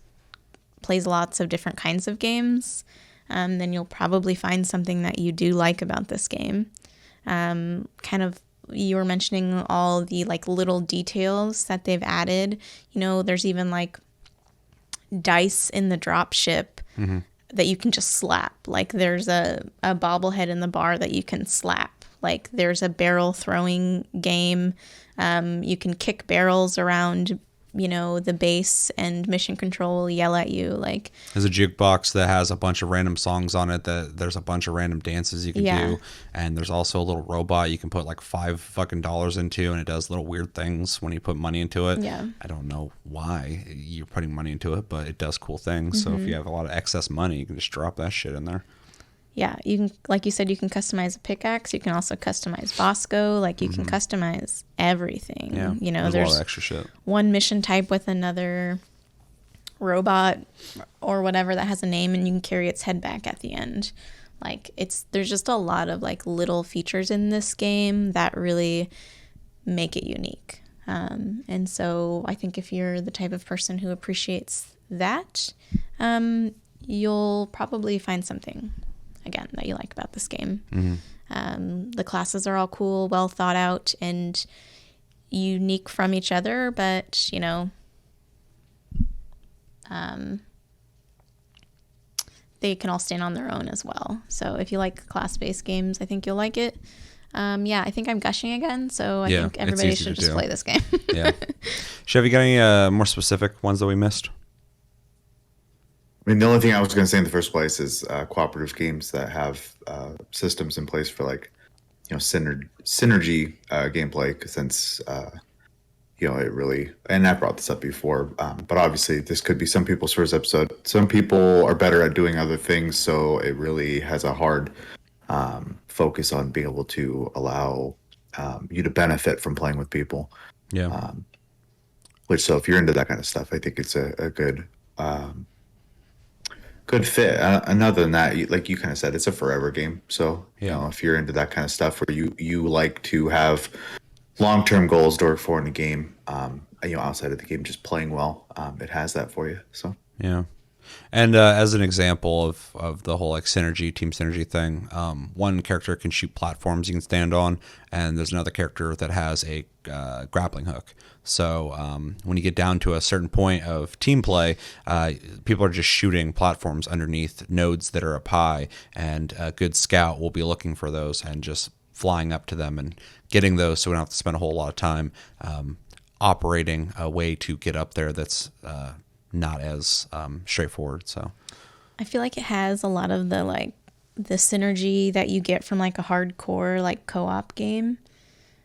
plays lots of different kinds of games, then you'll probably find something that you do like about this game. Kind of, you were mentioning all the like little details that they've added. You know, there's even like dice in the drop ship that you can just slap. Like there's a bobblehead in the bar that you can slap. Like there's a barrel throwing game. You can kick barrels around, you know, the base, and mission control will yell at you. Like there's a jukebox that has a bunch of random songs on it, that there's a bunch of random dances you can do, and there's also a little robot you can put like $5 into, and it does little weird things when you put money into it. I don't know why you're putting money into it, but it does cool things. So if you have a lot of excess money, you can just drop that shit in there. Yeah, you can, like you said, you can customize a pickaxe. You can also customize Bosco. Like you can customize everything. Yeah, you know, there's a lot of extra shit. One mission type with another robot or whatever that has a name, and you can carry its head back at the end. Like there's just a lot of like little features in this game that really make it unique. And so I think if you're the type of person who appreciates that, you'll probably find something again that you like about this game. The classes are all cool, well thought out, and unique from each other, but you know, they can all stand on their own as well. So if you like class-based games, I think you'll like it. I think I'm gushing again, so I think everybody should just play this game. Chev, you got any more specific ones that we missed? I mean, the only thing I was going to say in the first place is cooperative games that have systems in place for like, you know, synergy gameplay. Since you know, it really, and I brought this up before, but obviously this could be some people's first episode. Some people are better at doing other things, so it really has a hard focus on being able to allow you to benefit from playing with people. So if you're into that kind of stuff, I think it's a good fit. And other than that, like you kind of said, it's a forever game. So you know, if you're into that kind of stuff, where you like to have long-term goals to work for in a game, you know, outside of the game, just playing well, it has that for you. So yeah. And as an example of the whole like team synergy thing, one character can shoot platforms you can stand on, and there's another character that has a grappling hook. So when you get down to a certain point of team play, people are just shooting platforms underneath nodes that are up high, and a good scout will be looking for those and just flying up to them and getting those, so we don't have to spend a whole lot of time operating a way to get up there that's not as straightforward. So I feel like it has a lot of the synergy that you get from like a hardcore like co-op game.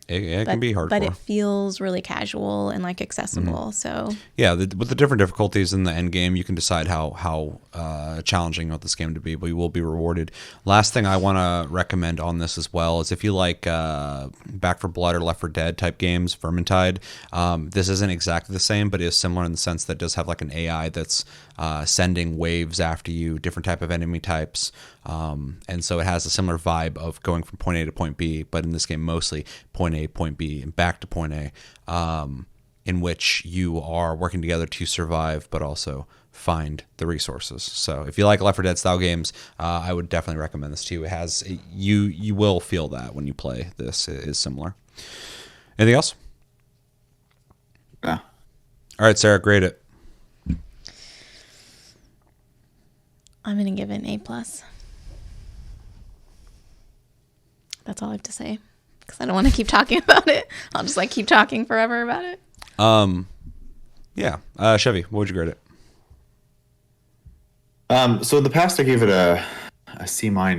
It can be hardcore, but it feels really casual and like accessible. So yeah, with the different difficulties in the end game, you can decide how challenging you want this game to be, but you will be rewarded. Last thing I want to recommend on this as well is if you like Back 4 Blood or Left 4 Dead type games, Vermintide. This isn't exactly the same, but it is similar in the sense that it does have like an AI that's sending waves after you, different type of enemy types. And so it has a similar vibe of going from point A to point B, but in this game mostly point point A, point B, and back to point A, in which you are working together to survive, but also find the resources. So if you like Left 4 Dead style games, I would definitely recommend this to you. It has you will feel that when you play this. It is similar. Anything else? Yeah. All right, Sarah, grade it. I'm gonna give it an A+. That's all I have to say, because I don't want to keep talking about it. I'll just like keep talking forever about it. Yeah. Chevy, what would you grade it? So in the past, I gave it a C-. I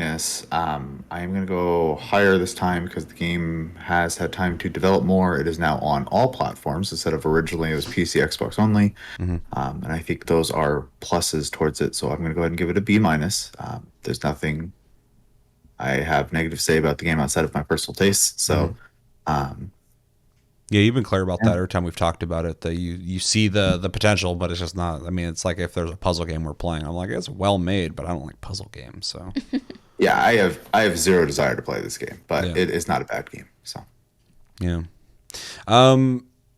am going to go higher this time because the game has had time to develop more. It is now on all platforms instead of originally it was PC, Xbox only. And I think those are pluses towards it. So I'm going to go ahead and give it a B-. There's nothing I have negative to say about the game outside of my personal tastes. So, yeah, you've been clear about that every time we've talked about it, that you see the potential, but it's just not. I mean, it's like if there's a puzzle game we're playing, I'm like, it's well made, but I don't like puzzle games. So yeah, I have zero desire to play this game, but it is not a bad game. So yeah.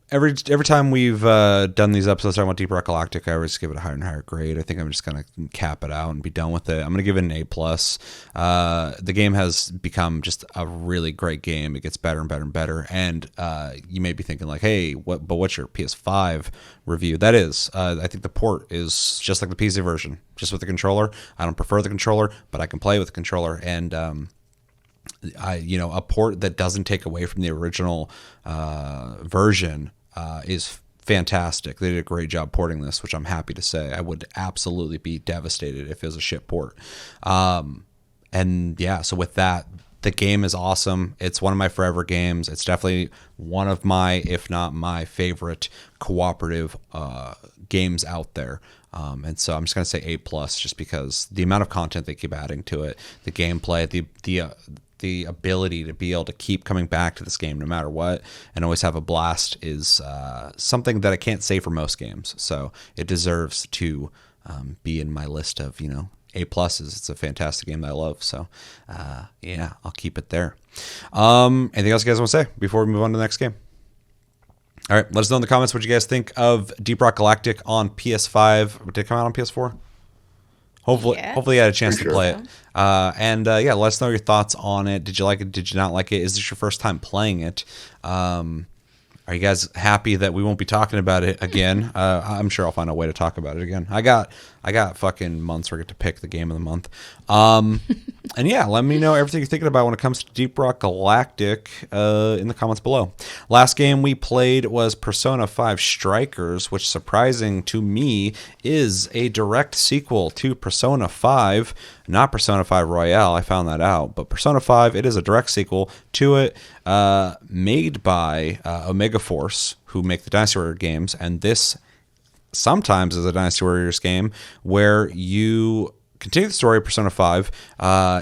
Every time we've done these episodes talking about Deep Rock Galactic, I always give it a higher and higher grade. I think I'm just gonna cap it out and be done with it. I'm gonna give it an A+. The game has become just a really great game. It gets better and better and better. And you may be thinking like, hey, what's your PS5 review? That is, I think the port is just like the PC version, just with the controller. I don't prefer the controller, but I can play with the controller. And a port that doesn't take away from the original version is fantastic. They did a great job porting this, which I'm happy to say. I would absolutely be devastated if it was a shit port. And yeah, so with that, the game is awesome. It's one of my forever games. It's definitely one of my, if not my favorite cooperative games out there. And so I'm just going to say A+, just because the amount of content they keep adding to it, the gameplay, the ability to be able to keep coming back to this game no matter what and always have a blast is something that I can't say for most games. So it deserves to be in my list of, A+. It's a fantastic game that I love. So yeah, I'll keep it there. Anything else you guys want to say before we move on to the next game? All right, let us know in the comments what you guys think of Deep Rock Galactic on PS5. Did it come out on PS4? Hopefully you had a chance to play it. And let us know your thoughts on it. Did you like it? Did you not like it? Is this your first time playing it? Are you guys happy that we won't be talking about it again? I'm sure I'll find a way to talk about it again. I got fucking months where I get to pick the game of the month. And yeah, let me know everything you're thinking about when it comes to Deep Rock Galactic in the comments below. Last game we played was Persona 5 Strikers, which surprising to me is a direct sequel to Persona 5, not Persona 5 Royale. I found that out, but Persona 5, it is a direct sequel to it, made by Omega Force, who make the Dynasty Warrior games, and this sometimes is a Dynasty Warriors game where you continue the story of Persona 5.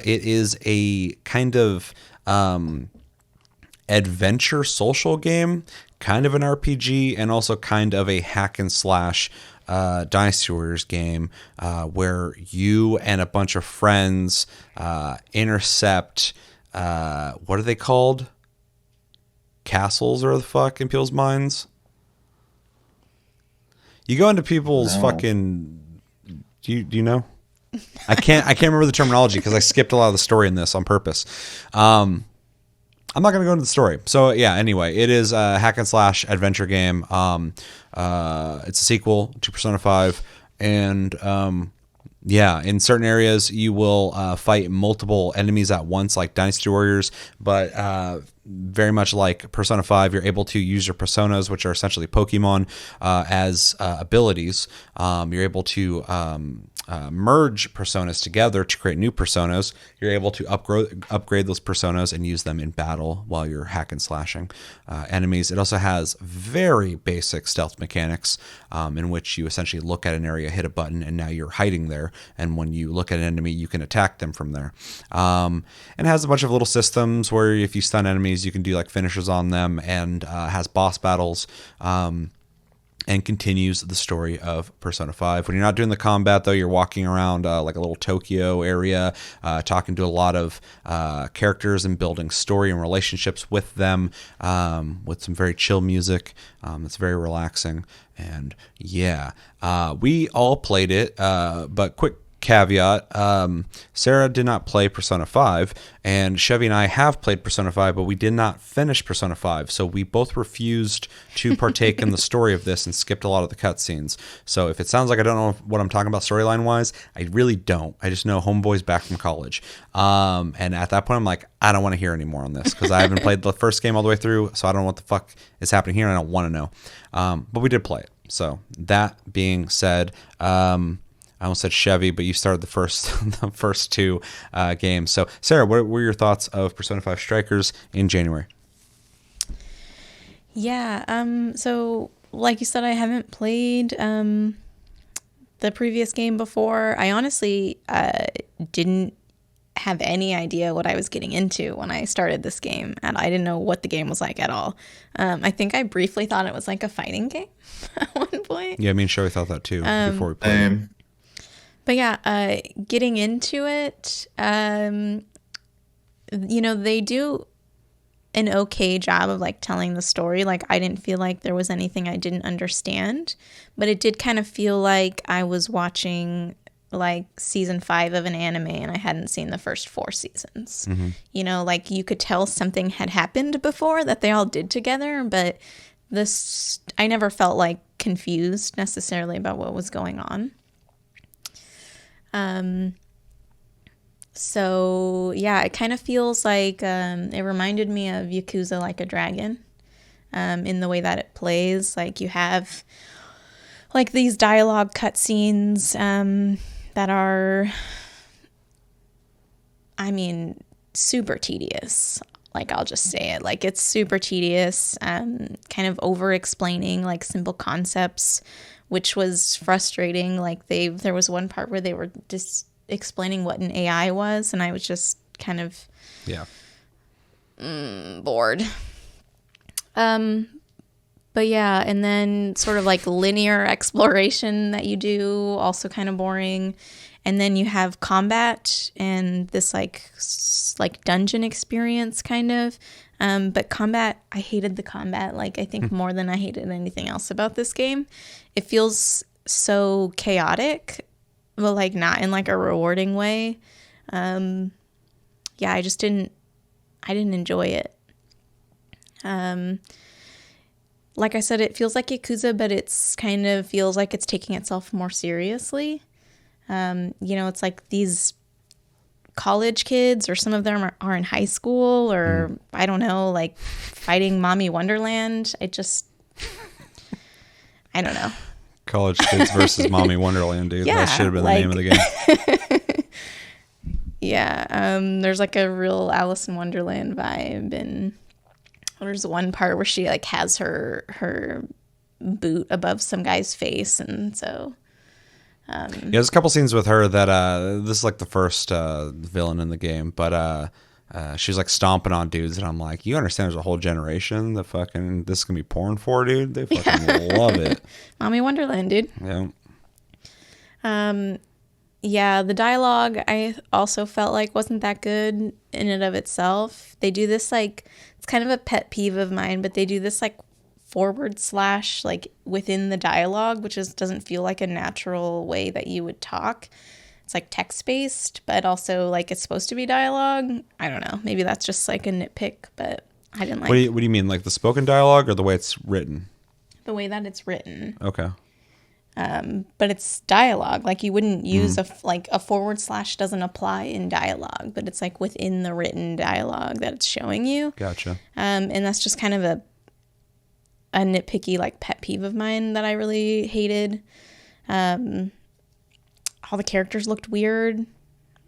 It is a kind of adventure social game, kind of an RPG, and also kind of a hack and slash Dynasty Warriors game where you and a bunch of friends intercept, what are they called? Castles or the fuck in people's minds? You go into people's fucking... Do you know? I can't remember the terminology because I skipped a lot of the story in this on purpose. I'm not going to go into the story. So yeah, anyway, it is a hack and slash adventure game. It's a sequel to Persona 5, and yeah, in certain areas you will fight multiple enemies at once, like Dynasty Warriors, but very much like Persona 5, you're able to use your personas, which are essentially Pokemon, as abilities. You're able to merge personas together to create new personas. You're able to upgrade those personas and use them in battle while you're hack and slashing enemies. It also has very basic stealth mechanics in which you essentially look at an area, hit a button, and now you're hiding there. And when you look at an enemy, you can attack them from there. And it has a bunch of little systems where if you stun enemies, you can do like finishers on them, and has boss battles. and continues the story of Persona 5. When you're not doing the combat, though, you're walking around like a little Tokyo area, talking to a lot of characters and building story and relationships with them, with some very chill music. It's very relaxing. And yeah, we all played it, but quick caveat, Sarah did not play Persona 5, and Chevy and I have played Persona 5, but we did not finish Persona 5, so we both refused to partake in the story of this and skipped a lot of the cutscenes. So if it sounds like I don't know what I'm talking about storyline-wise, I really don't. I just know homeboy's back from college. And at that point, I'm like, I don't want to hear any more on this, because I haven't played the first game all the way through, so I don't know what the fuck is happening here, and I don't want to know. But we did play it. So that being said, I almost said Chevy, but you started the first two games. So, Sarah, what were your thoughts of Persona 5 Strikers in January? Yeah, so like you said, I haven't played the previous game before. I honestly didn't have any idea what I was getting into when I started this game, and I didn't know what the game was like at all. I think I briefly thought it was like a fighting game at one point. Yeah, me and Chevy thought that too before we played it. But yeah, getting into it, they do an okay job of like telling the story. Like, I didn't feel like there was anything I didn't understand, but it did kind of feel like I was watching like season 5 of an anime and I hadn't seen the first 4 seasons. Mm-hmm. Like you could tell something had happened before that they all did together, but I never felt like confused necessarily about what was going on. So yeah, it kind of feels like, it reminded me of Yakuza Like a Dragon, in the way that it plays. Like you have like these dialogue cutscenes, that are, super tedious. Like, I'll just say it, like it's super tedious, kind of over explaining like simple concepts, which was frustrating. Like there was one part where they were just explaining what an AI was, and I was just kind of bored. But yeah, and then sort of like linear exploration that you do, also kind of boring. And then you have combat and this like dungeon experience kind of. But combat, I hated the combat. Like, I think more than I hated anything else about this game. It feels so chaotic, but like not in like a rewarding way. Yeah, I didn't enjoy it. Like I said, it feels like Yakuza, but it's kind of feels like it's taking itself more seriously. It's like these college kids, or some of them are in high school, or I don't know, like fighting Mommy Wonderland. I don't know. College kids versus Mommy Wonderland, dude. Yeah, that should have been the name of the game. Yeah, there's like a real Alice in Wonderland vibe, and there's one part where she like has her boot above some guy's face, and so there's a couple scenes with her that this is like the first villain in the game, but she's like stomping on dudes, and I'm like, you understand there's a whole generation that fucking this can be porn for, dude. They fucking love it. Mommy Wonderland, dude. Yeah. Yeah, the dialogue I also felt like wasn't that good in and of itself. They do this like, it's kind of a pet peeve of mine, but they do this like / like within the dialogue, which doesn't feel like a natural way that you would talk. It's like text-based, but also like it's supposed to be dialogue. I don't know. Maybe that's just like a nitpick, but I didn't like What do you mean, like the spoken dialogue or the way it's written? the way that it's written. Okay. But it's dialogue. Like you wouldn't use a / doesn't apply in dialogue, but it's like within the written dialogue that it's showing you. Gotcha. And that's just kind of a nitpicky like pet peeve of mine that I really hated. All the characters looked weird. You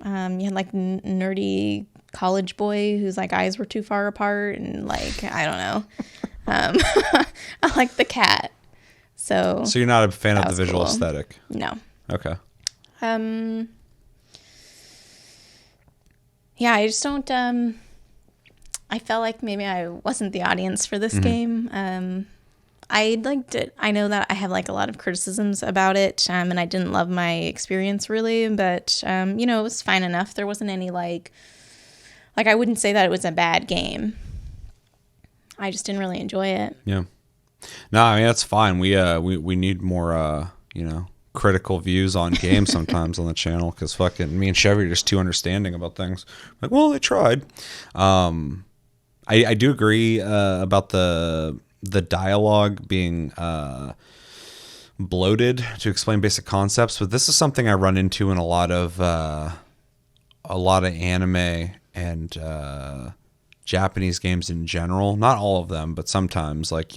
had like nerdy college boy whose like eyes were too far apart, and like I don't know. I like the cat. So you're not a fan of the visual cool. aesthetic? No. Okay. Yeah, I just don't. I felt like maybe I wasn't the audience for this game. I liked it. I know that I have like a lot of criticisms about it, and I didn't love my experience really, but you know, it was fine enough. There wasn't any like I wouldn't say that it was a bad game. I just didn't really enjoy it. Yeah. No, I mean that's fine. We need more critical views on games sometimes on the channel, because fucking me and Chevy are just too understanding about things. Like, well, they tried. I do agree about the dialogue being bloated to explain basic concepts, but this is something I run into in a lot of anime and Japanese games in general. Not all of them, but sometimes, like,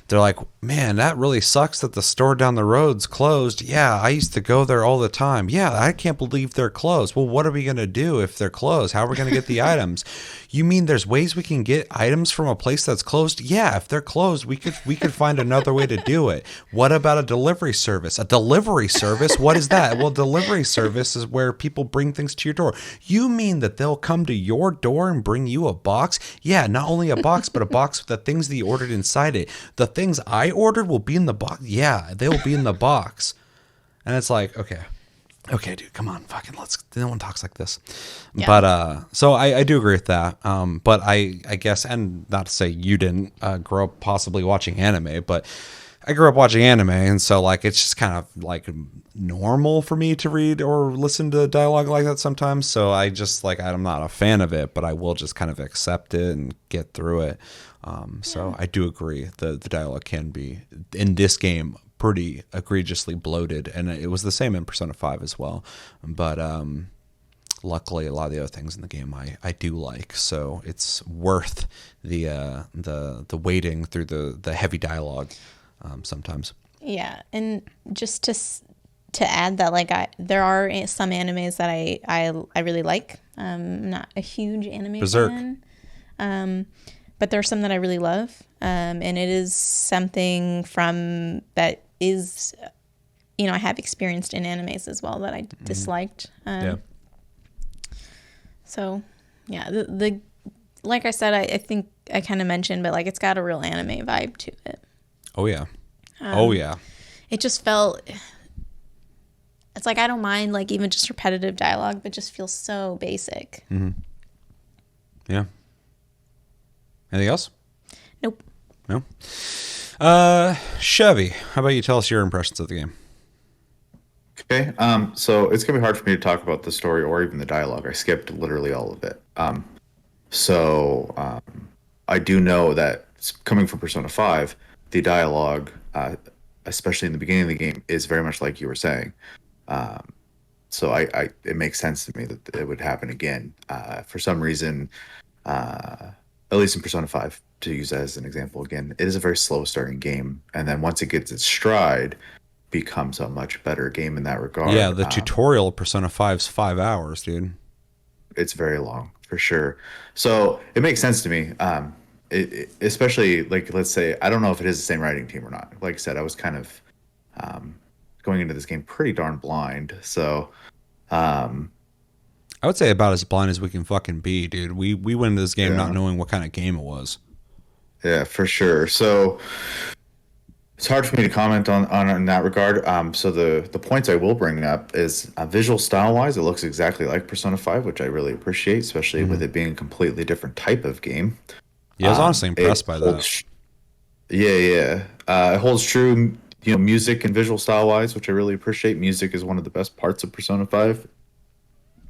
they're like, man, that really sucks that the store down the road's closed. Yeah, I used to go there all the time. Yeah, I can't believe they're closed. Well, what are we going to do if they're closed? How are we going to get the items? You mean there's ways we can get items from a place that's closed? Yeah, if they're closed, we could find another way to do it. What about a delivery service? A delivery service? What is that? Well, delivery service is where people bring things to your door. You mean that they'll come to your door and bring you a box? Yeah, not only a box, but a box with the things that you ordered inside it. The things I ordered will be in the box. Yeah, they will be in the box. And it's like, okay, dude, come on, fucking no one talks like this. Yeah. But so I do agree with that. But I guess, and not to say you didn't grow up possibly watching anime, but I grew up watching anime, and so like it's just kind of like normal for me to read or listen to dialogue like that sometimes. So I just like, I'm not a fan of it, but I will just kind of accept it and get through it. So I do agree the dialogue can be in this game pretty egregiously bloated, and it was the same in Persona 5 as well. But luckily, a lot of the other things in the game I do like, so it's worth the waiting through the heavy dialogue sometimes. Yeah, and just to add that, like there are some animes that I really like. I'm not a huge anime Berserk. fan. But there are some that I really love, and it is something from that is, I have experienced in animes as well that I disliked. Yeah. So, yeah, the like I said, I think I kind of mentioned, but like it's got a real anime vibe to it. Oh yeah. Oh yeah. It just felt. It's like I don't mind like even just repetitive dialogue, but just feels so basic. Mm-hmm. Yeah. Anything else? Nope. No? Chevy, how about you tell us your impressions of the game? Okay. So it's gonna be hard for me to talk about the story or even the dialogue. I skipped literally all of it. I do know that coming from Persona 5, the dialogue, especially in the beginning of the game, is very much like you were saying. So it makes sense to me that it would happen again. For some reason, at least in Persona 5, to use that as an example again, it is a very slow starting game. And then once it gets its stride, becomes a much better game in that regard. Yeah, the tutorial of Persona 5's 5 hours, dude. It's very long, for sure. So it makes sense to me. Especially, like, let's say, I don't know if it is the same writing team or not. Like I said, I was kind of going into this game pretty darn blind. So I would say about as blind as we can fucking be, dude. We went into this game not knowing what kind of game it was. Yeah, for sure. So it's hard for me to comment on in that regard. So the points I will bring up is visual style wise, it looks exactly like Persona 5, which I really appreciate, especially with it being a completely different type of game. Yeah, I was honestly impressed by that. Yeah. It holds true, music and visual style wise, which I really appreciate. Music is one of the best parts of Persona 5.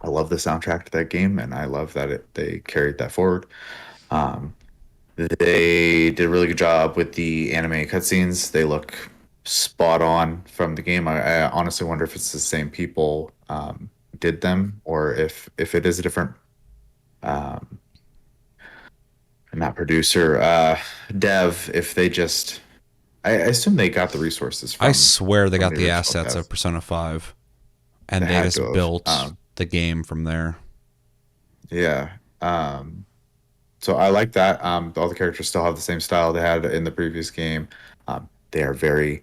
I love the soundtrack to that game, and I love that they carried that forward. They did a really good job with the anime cutscenes. They look spot on from the game. I honestly wonder if it's the same people did them, or if it is a different, not producer, dev. If they just, I assume they got the resources. I swear they got the assets of Persona 5, and they just built the game from there. Yeah. So I like that. All the characters still have the same style they had in the previous game. They are very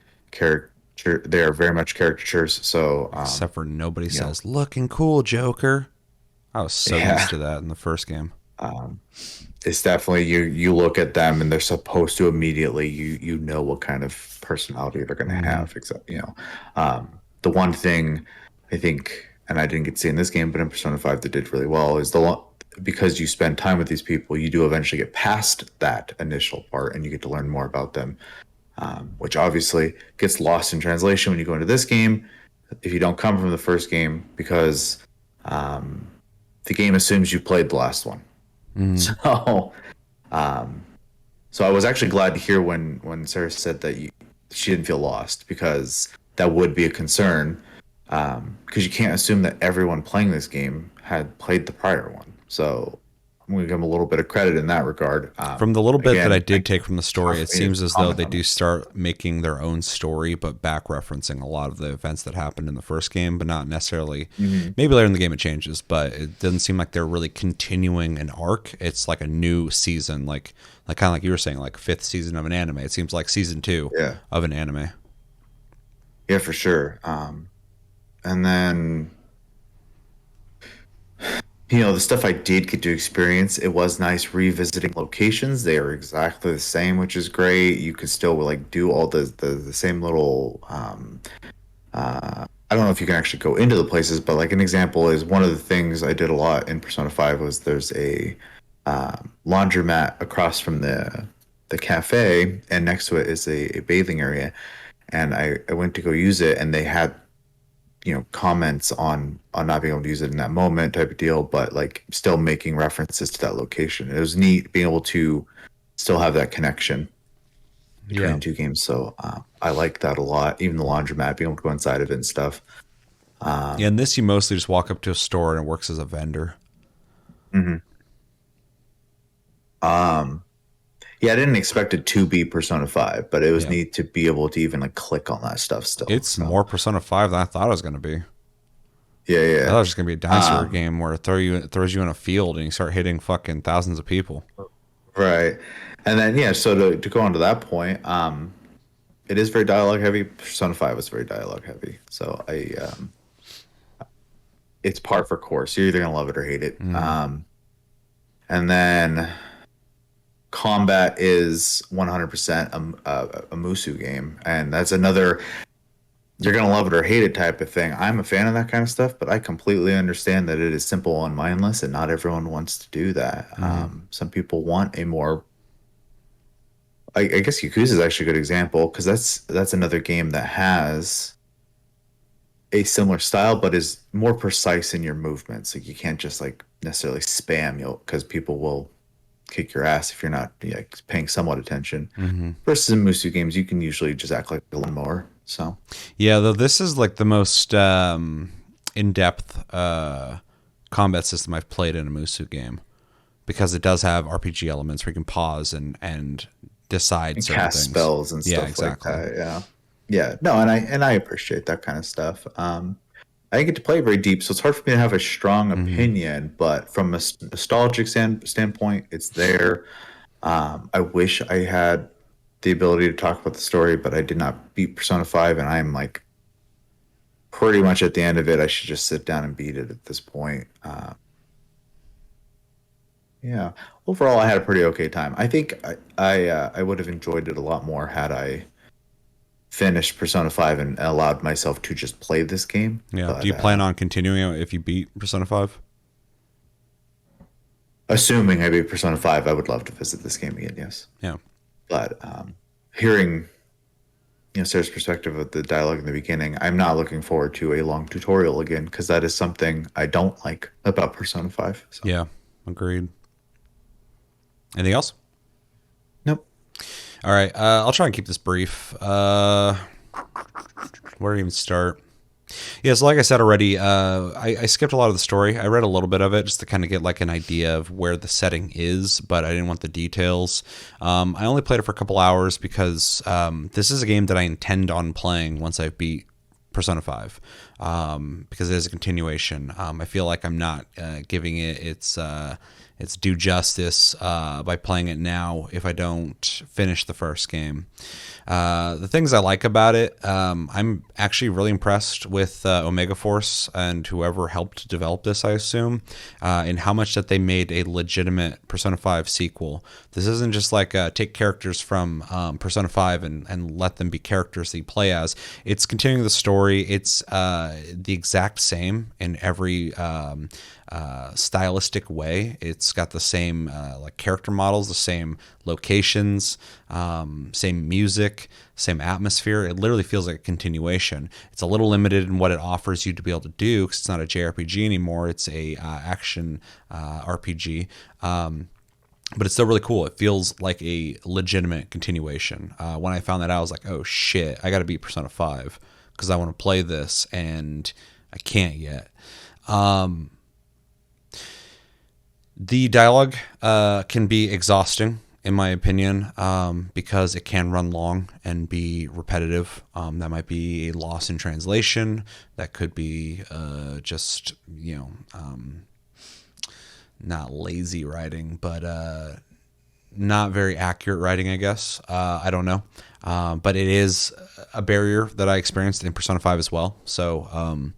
much caricatures. So except for nobody says "looking cool, Joker." I was so used to that in the first game. It's definitely you look at them and they're supposed to immediately you know what kind of personality they're going to have. Except the one thing I think, and I didn't get to see in this game, but in Persona 5 that did really well is because you spend time with these people, you do eventually get past that initial part and you get to learn more about them, which obviously gets lost in translation when you go into this game if you don't come from the first game, because the game assumes you played the last one. So, so I was actually glad to hear when Sarah said that she didn't feel lost, because that would be a concern, because you can't assume that everyone playing this game had played the prior one. So I'm going to give them a little bit of credit in that regard. From the little bit again, that I did take from the story, it seems as though they comment on do it. start making their own story, but back referencing a lot of the events that happened in the first game, but not necessarily. Maybe later in the game it changes, but it doesn't seem like they're really continuing an arc. It's like a new season, like kind of like you were saying, like fifth season of an anime. It seems like season 2 of an anime. Yeah, for sure. And then, the stuff I did get to experience, it was nice revisiting locations. They are exactly the same, which is great. You could still like do all the same little. I don't know if you can actually go into the places, but like an example is one of the things I did a lot in Persona 5 was there's a laundromat across from the cafe, and next to it is a bathing area. And I went to go use it, and they had comments on not being able to use it in that moment type of deal, but like still making references to that location. It was neat being able to still have that connection between the two games. So I like that a lot. Even the laundromat, being able to go inside of it and stuff. Yeah, in this you mostly just walk up to a store and it works as a vendor. Yeah, I didn't expect it to be Persona 5, but it was neat to be able to even like click on that stuff still. It's more Persona 5 than I thought it was going to be. Yeah. I thought it was just going to be a dinosaur game where it throws you in a field and you start hitting fucking thousands of people. Right. And then, so to go on to that point, it is very dialogue heavy. Persona 5 was very dialogue heavy. So it's par for course. You're either going to love it or hate it. And then combat is 100% a Musu game. And that's another, you're going to love it or hate it type of thing. I'm a fan of that kind of stuff, but I completely understand that it is simple and mindless, and not everyone wants to do that. Some people want a more, I guess Yakuza is actually a good example, because that's another game that has a similar style, but is more precise in your movements. Like you can't just like necessarily spam, because people will kick your ass if you're not paying somewhat attention. Versus in Musu games, you can usually just act like a lawnmower. So yeah, though this is like the most in-depth combat system I've played in a Musu game, because it does have RPG elements where you can pause and decide certain cast things. spells and stuff exactly. like that. Yeah. No, and I appreciate that kind of stuff. I didn't get to play very deep, so it's hard for me to have a strong opinion. But from a nostalgic standpoint, it's there. I wish I had the ability to talk about the story, but I did not beat Persona 5, and I'm like pretty much at the end of it. I should just sit down and beat it at this point. Yeah. Overall, I had a pretty okay time. I think I would have enjoyed it a lot more had I finished Persona 5 and allowed myself to just play this game. Yeah. But, do you plan on continuing it if you beat Persona 5? Assuming I beat Persona 5, I would love to visit this game again, yes. Yeah. But hearing Sarah's perspective of the dialogue in the beginning, I'm not looking forward to a long tutorial again, because that is something I don't like about Persona 5. So. Yeah, agreed. Anything else? Nope. All right, I'll try and keep this brief. Where to even start? Yeah, so like I said already, I skipped a lot of the story. I read a little bit of it just to kind of get like an idea of where the setting is, but I didn't want the details. I only played it for a couple hours because this is a game that I intend on playing once I beat Persona 5, because it is a continuation. I feel like I'm not giving it its its due justice by playing it now if I don't finish the first game. The things I like about it, I'm actually really impressed with Omega Force and whoever helped develop this, I assume, in how much that they made a legitimate Persona 5 sequel. This isn't just like take characters from Persona 5 and let them be characters that you play as. It's continuing the story. It's the exact same in every stylistic way. It's got the same like character models, the same locations, same music, same atmosphere. It literally feels like a continuation. It's a little limited in what it offers you to be able to do because it's not a JRPG anymore. It's a action RPG. But it's still really cool. It feels like a legitimate continuation. When I found that out, I was like, oh shit, I got to beat Persona 5 because I want to play this and I can't yet. The dialogue can be exhausting, in my opinion, because it can run long and be repetitive. That might be a loss in translation. That could be just, not lazy writing, but not very accurate writing, I guess. I don't know. But it is a barrier that I experienced in Persona 5 as well. So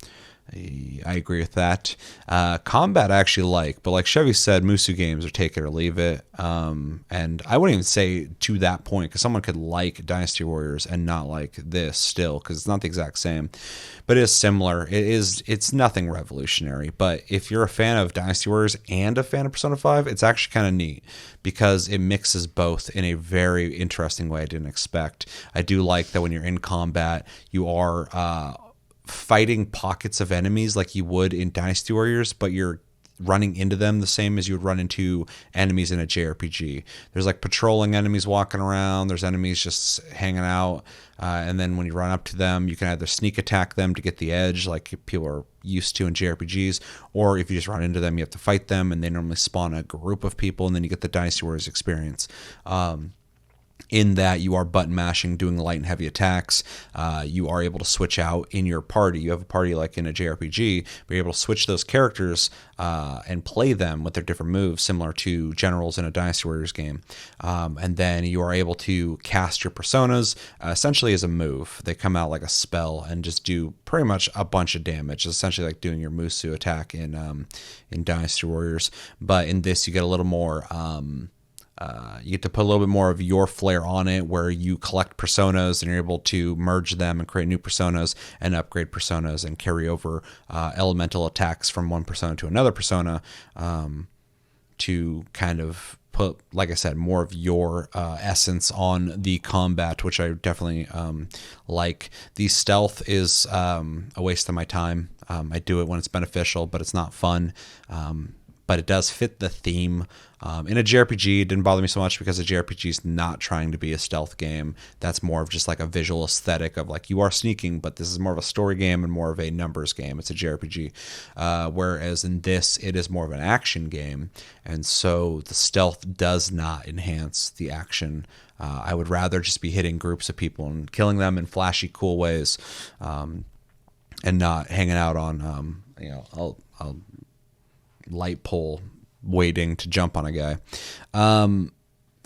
I agree with that. Combat I actually like, but like Chevy said, Musu games are take it or leave it. And I wouldn't even say to that point, because someone could like Dynasty Warriors and not like this still, because it's not the exact same, but it is similar. It's nothing revolutionary. But if you're a fan of Dynasty Warriors and a fan of Persona 5, it's actually kind of neat because it mixes both in a very interesting way I didn't expect. I do like that when you're in combat, you are fighting pockets of enemies like you would in Dynasty Warriors, but you're running into them the same as you would run into enemies in a JRPG. There's like patrolling enemies walking around, there's enemies just hanging out, and then when you run up to them, you can either sneak attack them to get the edge like people are used to in JRPGs, or if you just run into them, you have to fight them, and they normally spawn a group of people, and then you get the Dynasty Warriors experience. In that you are button mashing, doing light and heavy attacks. You are able to switch out in your party. You have a party like in a JRPG, but you're able to switch those characters and play them with their different moves, similar to generals in a Dynasty Warriors game. And then you are able to cast your personas essentially as a move. They come out like a spell and just do pretty much a bunch of damage. It's essentially like doing your Musu attack in Dynasty Warriors. But in this, you get a little more... you get to put a little bit more of your flair on it, where you collect personas and you're able to merge them and create new personas and upgrade personas and carry over elemental attacks from one persona to another persona to kind of put, like I said, more of your essence on the combat, which I definitely like. The stealth is a waste of my time. I do it when it's beneficial, but it's not fun. But it does fit the theme. In a JRPG, it didn't bother me so much because a JRPG is not trying to be a stealth game. That's more of just like a visual aesthetic of like you are sneaking, but this is more of a story game and more of a numbers game. It's a JRPG. Whereas in this, it is more of an action game. And so the stealth does not enhance the action. I would rather just be hitting groups of people and killing them in flashy, cool ways and not hanging out on, I'll light pole waiting to jump on a guy.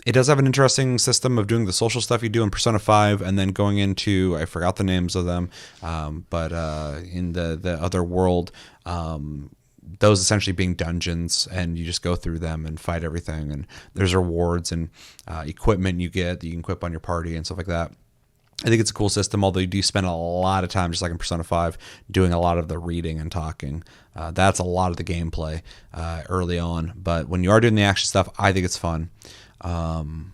It does have an interesting system of doing the social stuff you do in Persona 5 and then going into, I forgot the names of them, but in the other world, those essentially being dungeons, and you just go through them and fight everything, and there's rewards and equipment you get that you can equip on your party and stuff like that. I think it's a cool system, although you do spend a lot of time, just like in Persona 5, doing a lot of the reading and talking. That's a lot of the gameplay early on. But when you are doing the action stuff, I think it's fun. And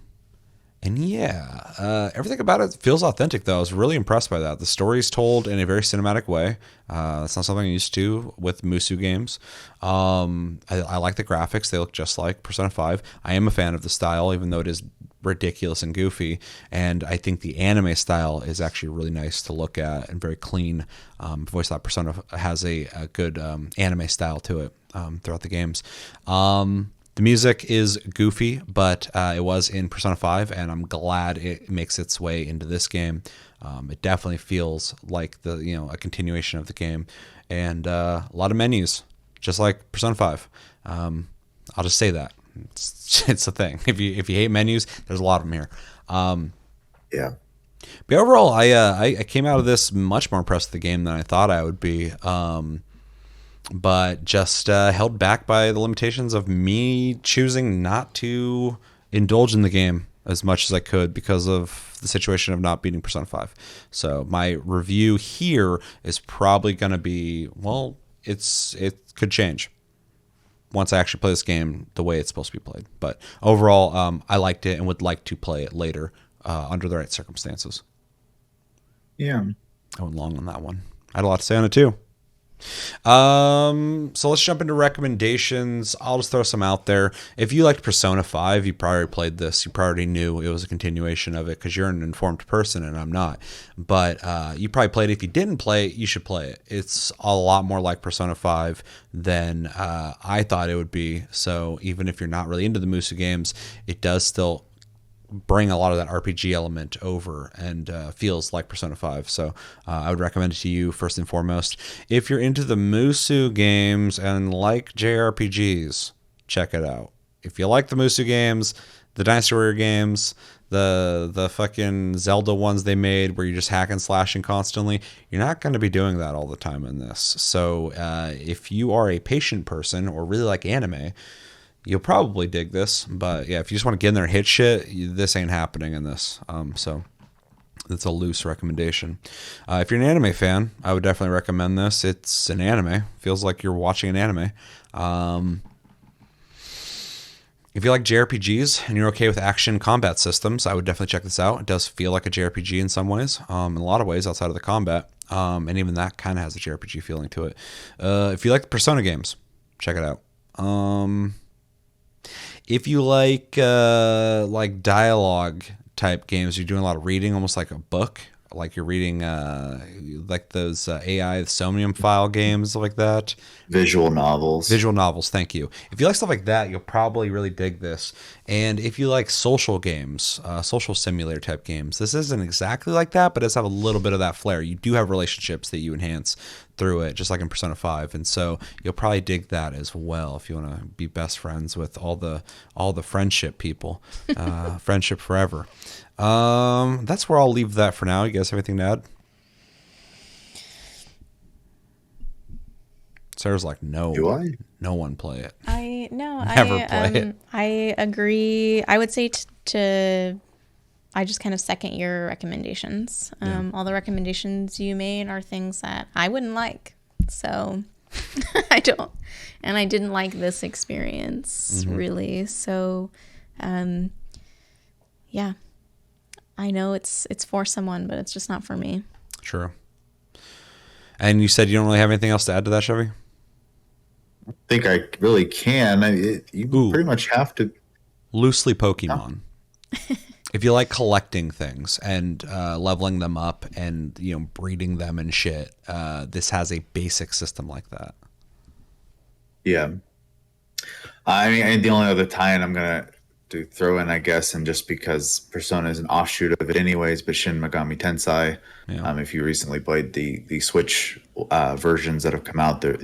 yeah, everything about it feels authentic, though. I was really impressed by that. The story is told in a very cinematic way. That's not something I'm used to with Musu games. I like the graphics. They look just like Persona 5. I am a fan of the style, even though it is ridiculous and goofy, and I think the anime style is actually really nice to look at and very clean. I've always thought Persona has a good anime style to it throughout the games. The music is goofy, but it was in Persona 5, and I'm glad it makes its way into this game. It definitely feels like a continuation of the game, and a lot of menus, just like Persona 5. I'll just say that. It's a thing. If you hate menus, there's a lot of them here. Yeah. But overall, I came out of this much more impressed with the game than I thought I would be. But just held back by the limitations of me choosing not to indulge in the game as much as I could because of the situation of not beating Persona 5. So my review here is probably going to be, well, it could change once I actually play this game the way it's supposed to be played. But overall, I liked it and would like to play it later under the right circumstances. Yeah. I went long on that one. I had a lot to say on it too. So let's jump into recommendations. I'll just throw some out there. If you liked Persona 5, you probably played this. You probably knew it was a continuation of it because you're an informed person and I'm not. But you probably played it. If you didn't play it, you should play it. It's a lot more like Persona 5 than I thought it would be. So even if you're not really into the Musu games, it does still bring a lot of that RPG element over and feels like Persona 5. So I would recommend it to you first and foremost. If you're into the Musu games and like JRPGs, check it out. If you like the Musu games, the Dynasty Warrior games, the fucking Zelda ones they made where you're just hacking slashing constantly, you're not going to be doing that all the time in this. So if you are a patient person or really like anime, you'll probably dig this, but yeah, if you just want to get in there and hit shit, this ain't happening in this. So it's a loose recommendation. If you're an anime fan, I would definitely recommend this. It's an anime. Feels like you're watching an anime. If you like JRPGs and you're okay with action combat systems, I would definitely check this out. It does feel like a JRPG in some ways, in a lot of ways outside of the combat. And even that kind of has a JRPG feeling to it. If you like the Persona games, check it out. If you like dialogue type games, you're doing a lot of reading, almost like a book, like you're reading like those AI Somnium File games like that. Visual novels. Visual novels, thank you. If you like stuff like that, you'll probably really dig this. And if you like social games, social simulator type games, this isn't exactly like that, but it does have a little bit of that flair. You do have relationships that you enhance through it, just like in Persona 5, and so you'll probably dig that as well if you want to be best friends with all the friendship people. Friendship forever. That's where I'll leave that for now. You guys have anything to add? Sarah's like, no. Do I? No one play it. Never play it. I agree. I would say I just kind of second your recommendations. All the recommendations you made are things that I wouldn't like. So I don't. And I didn't like this experience, really. So, yeah. I know it's for someone, but it's just not for me. Sure. And you said you don't really have anything else to add to that, Chevy? I think I really can. You pretty much have to. Loosely Pokemon. If you like collecting things and leveling them up and breeding them and shit, this has a basic system like that. Yeah. I mean, the only other tie-in I'm gonna throw in, I guess, and just because Persona is an offshoot of it anyways, but Shin Megami Tensei. Yeah. If you recently played the Switch versions that have come out, the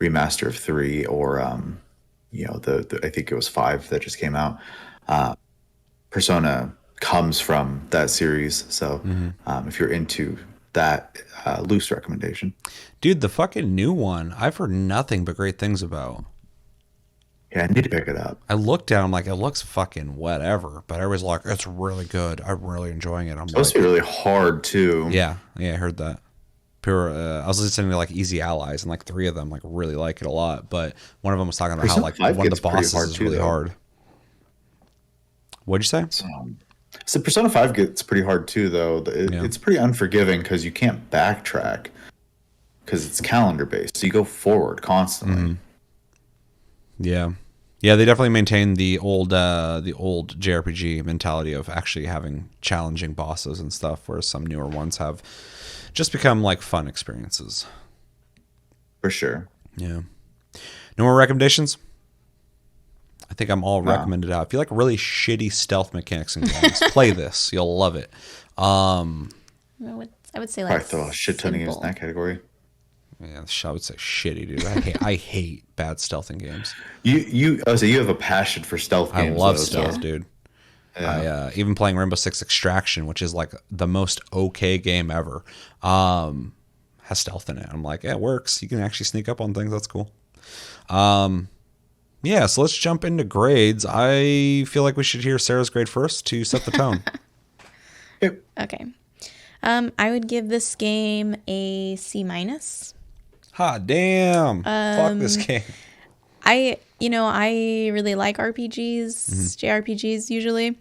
remaster of 3 or the I think it was 5 that just came out. Persona comes from that series, so if you're into that, loose recommendation. Dude, the fucking new one, I've heard nothing but great things about. Yeah, I need to pick it up. I looked at it, I'm like, it looks fucking whatever, but everybody's like, it's really good. I'm really enjoying it. I'm supposed to be really hard too. Yeah, I heard that. I was listening to like Easy Allies, and like 3 of them like really like it a lot, but one of them was talking about how like one of the bosses is really hard. What'd you say? So Persona 5 gets pretty hard too, though. It's pretty unforgiving because you can't backtrack because it's calendar based, so you go forward constantly. Yeah, they definitely maintain the old JRPG mentality of actually having challenging bosses and stuff, whereas some newer ones have just become like fun experiences. For sure. Yeah. No more recommendations? I think I'm all recommended out. If you like really shitty stealth mechanics in games, play this. You'll love it. I would say like probably throw a shit ton in that category. Yeah, I would say shitty, dude. I hate bad stealthing games. So you have a passion for stealth I games. love though, stealth, so. dude. Yeah. I even playing Rainbow Six Extraction, which is like the most okay game ever, has stealth in it. I'm like, yeah, it works. You can actually sneak up on things. That's cool. Yeah, so let's jump into grades. I feel like we should hear Sarah's grade first to set the tone. Yep. Okay. I would give this game a C minus. Hot damn. Fuck this game. I really like RPGs, JRPGs usually,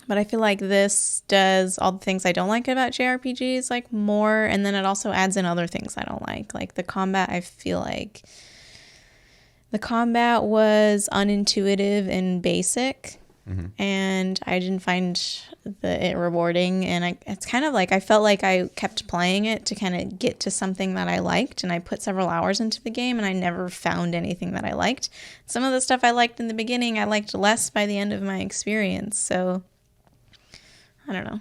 but I feel like this does all the things I don't like about JRPGs like more, and then it also adds in other things I don't like. Like the combat, I feel like the combat was unintuitive and basic. And I didn't find it rewarding, and it's kind of like I felt like I kept playing it to kind of get to something that I liked, and I put several hours into the game, and I never found anything that I liked. Some of the stuff I liked in the beginning, I liked less by the end of my experience, so I don't know.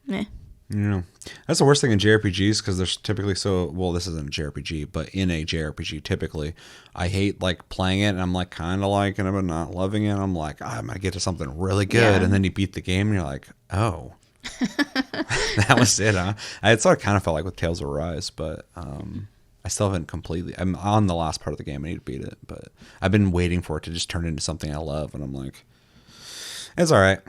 Meh. Yeah, that's the worst thing in JRPGs because there's typically this isn't a JRPG, but in a JRPG typically, I hate like playing it and I'm like kind of liking it but not loving it. I'm like, I'm gonna get to something really good, and then you beat the game and you're like, oh, that was it, huh? It's what I kind of felt like with Tales of Arise, but I still haven't completely. I'm on the last part of the game. I need to beat it, but I've been waiting for it to just turn into something I love, and I'm like, it's all right.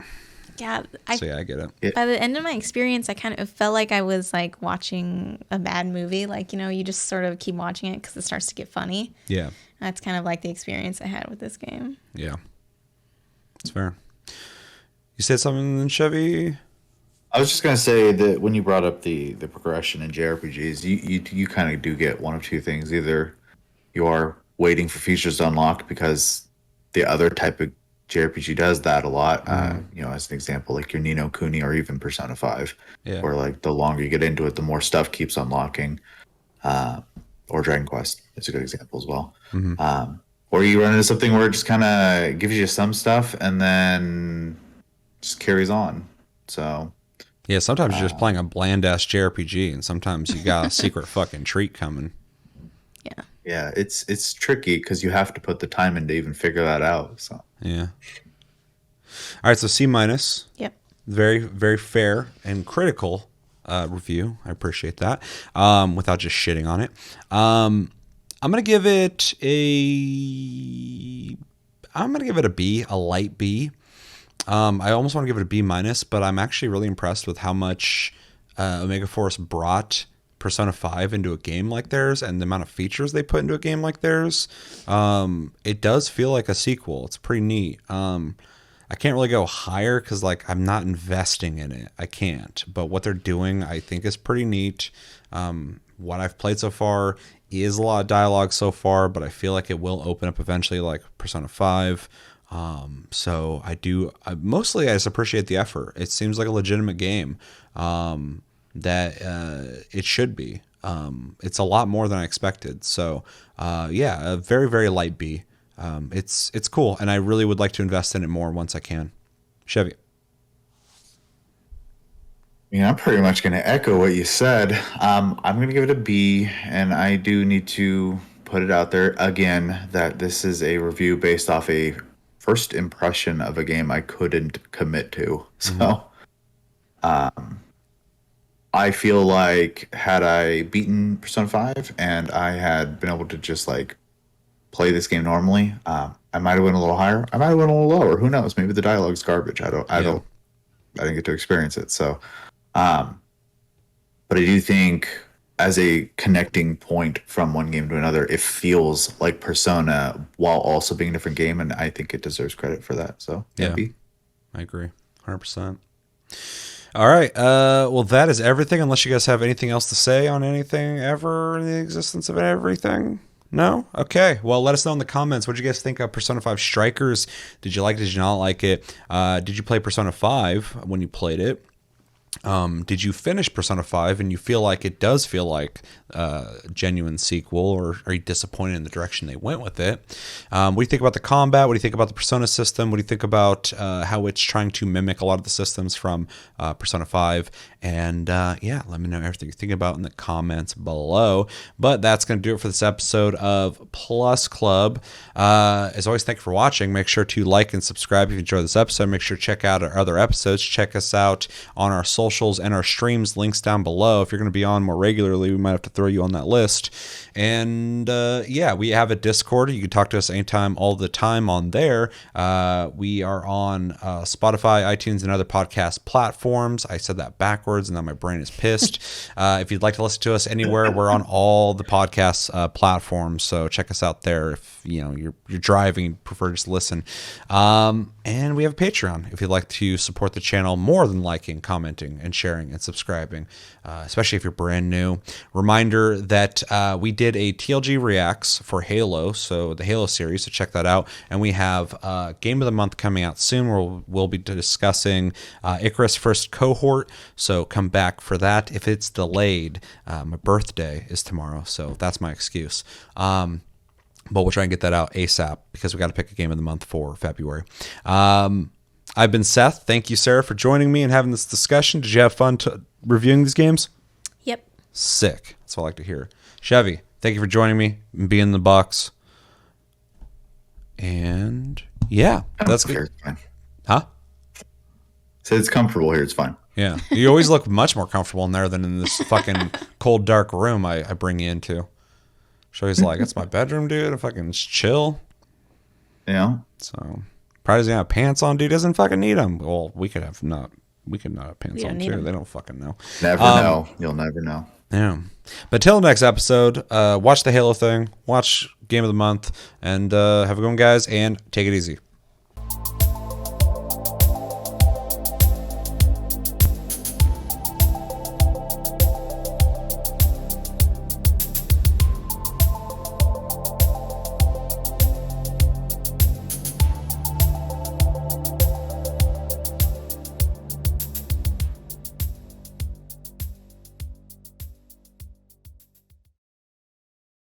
Yeah, I get it. By the end of my experience, I kind of felt like I was like watching a bad movie. Like, you just sort of keep watching it because it starts to get funny. Yeah. That's kind of like the experience I had with this game. Yeah. It's fair. You said something, Chevy? I was just gonna say that when you brought up the progression in JRPGs, you kind of do get one of two things. Either you are waiting for features to unlock because the other type of JRPG does that a lot. As an example, like your Ni no Kuni or even Persona 5, where like the longer you get into it, the more stuff keeps unlocking. Or Dragon Quest is a good example as well. Or you run into something where it just kind of gives you some stuff and then just carries on. So yeah, sometimes you're just playing a bland ass JRPG, and sometimes you got a secret fucking treat coming. Yeah. Yeah, it's tricky because you have to put the time in to even figure that out. So yeah. All right, so C minus. Yep. Very, very fair and critical review. I appreciate that. Without just shitting on it, I'm gonna give it a B, a light B. I almost want to give it a B minus, but I'm actually really impressed with how much Omega Force brought Persona 5 into a game like theirs and the amount of features they put into a game like theirs. It does feel like a sequel. It's pretty neat. I can't really go higher because like I'm not investing in it. I can't. But what they're doing I think is pretty neat. What I've played so far is a lot of dialogue so far, but I feel like it will open up eventually like Persona 5. So I mostly I just appreciate the effort. It seems like a legitimate game. That it should be. It's a lot more than I expected. So a very, very light B. It's cool, and I really would like to invest in it more once I can. Chevy. I'm pretty much going to echo what you said. I'm going to give it a B, and I do need to put it out there again that this is a review based off a first impression of a game I couldn't commit to. So, I feel like had I beaten Persona 5 and I had been able to just like play this game normally, I might have went a little higher. I might have went a little lower. Who knows? Maybe the dialogue's garbage. I didn't get to experience it. So, but I do think as a connecting point from one game to another, it feels like Persona while also being a different game, and I think it deserves credit for that. So, yeah, B. I agree, 100%. All right. Well, that is everything. Unless you guys have anything else to say on anything ever in the existence of everything. No? Okay. Well, let us know in the comments. What did you guys think of Persona 5 Strikers? Did you like it? Did you not like it? Did you play Persona 5 when you played it? Did you finish Persona 5 and you feel like it does feel like a genuine sequel, or are you disappointed in the direction they went with it? What do you think about the combat? What do you think about the Persona system? What do you think about how it's trying to mimic a lot of the systems from Persona 5? And yeah, let me know everything you think about in the comments below. But that's going to do it for this episode of Plus Club. As always, thank you for watching. Make sure to like and subscribe if you enjoyed this episode. Make sure to check out our other episodes. Check us out on our socials and our streams, links down below. If you're going to be on more regularly, we might have to throw you on that list. And yeah, we have a Discord. You can talk to us anytime, all the time on there. We are on Spotify, iTunes, and other podcast platforms. I said that backwards, and now my brain is pissed. If you'd like to listen to us anywhere, we're on all the podcast platforms. So check us out there if you're driving and prefer to just listen. And we have a Patreon if you'd like to support the channel more than liking, commenting, and sharing and subscribing, especially if you're brand new. Reminder that we did a TLG Reacts for Halo, so the Halo series, so check that out. And we have Game of the Month coming out soon where we'll be discussing Icarus First Cohort, so come back for that. If it's delayed, my birthday is tomorrow, so that's my excuse. But we'll try and get that out ASAP because we got to pick a Game of the Month for February. I've been Seth. Thank you, Sarah, for joining me and having this discussion. Did you have fun reviewing these games? Yep. Sick. That's what I like to hear. Chevy, thank you for joining me and being in the box. And yeah, that's good. It's fine. Huh? So it's comfortable here. It's fine. Yeah. You always look much more comfortable in there than in this fucking cold, dark room I bring you into. She's like, it's my bedroom, dude. I fucking just chill. Yeah. So probably doesn't have pants on, dude. Doesn't fucking need them. Well, we could not have pants on too. They don't fucking know. Never know. You'll never know. Yeah. But till next episode, watch the Halo thing, watch Game of the Month, and have a good one, guys, and take it easy.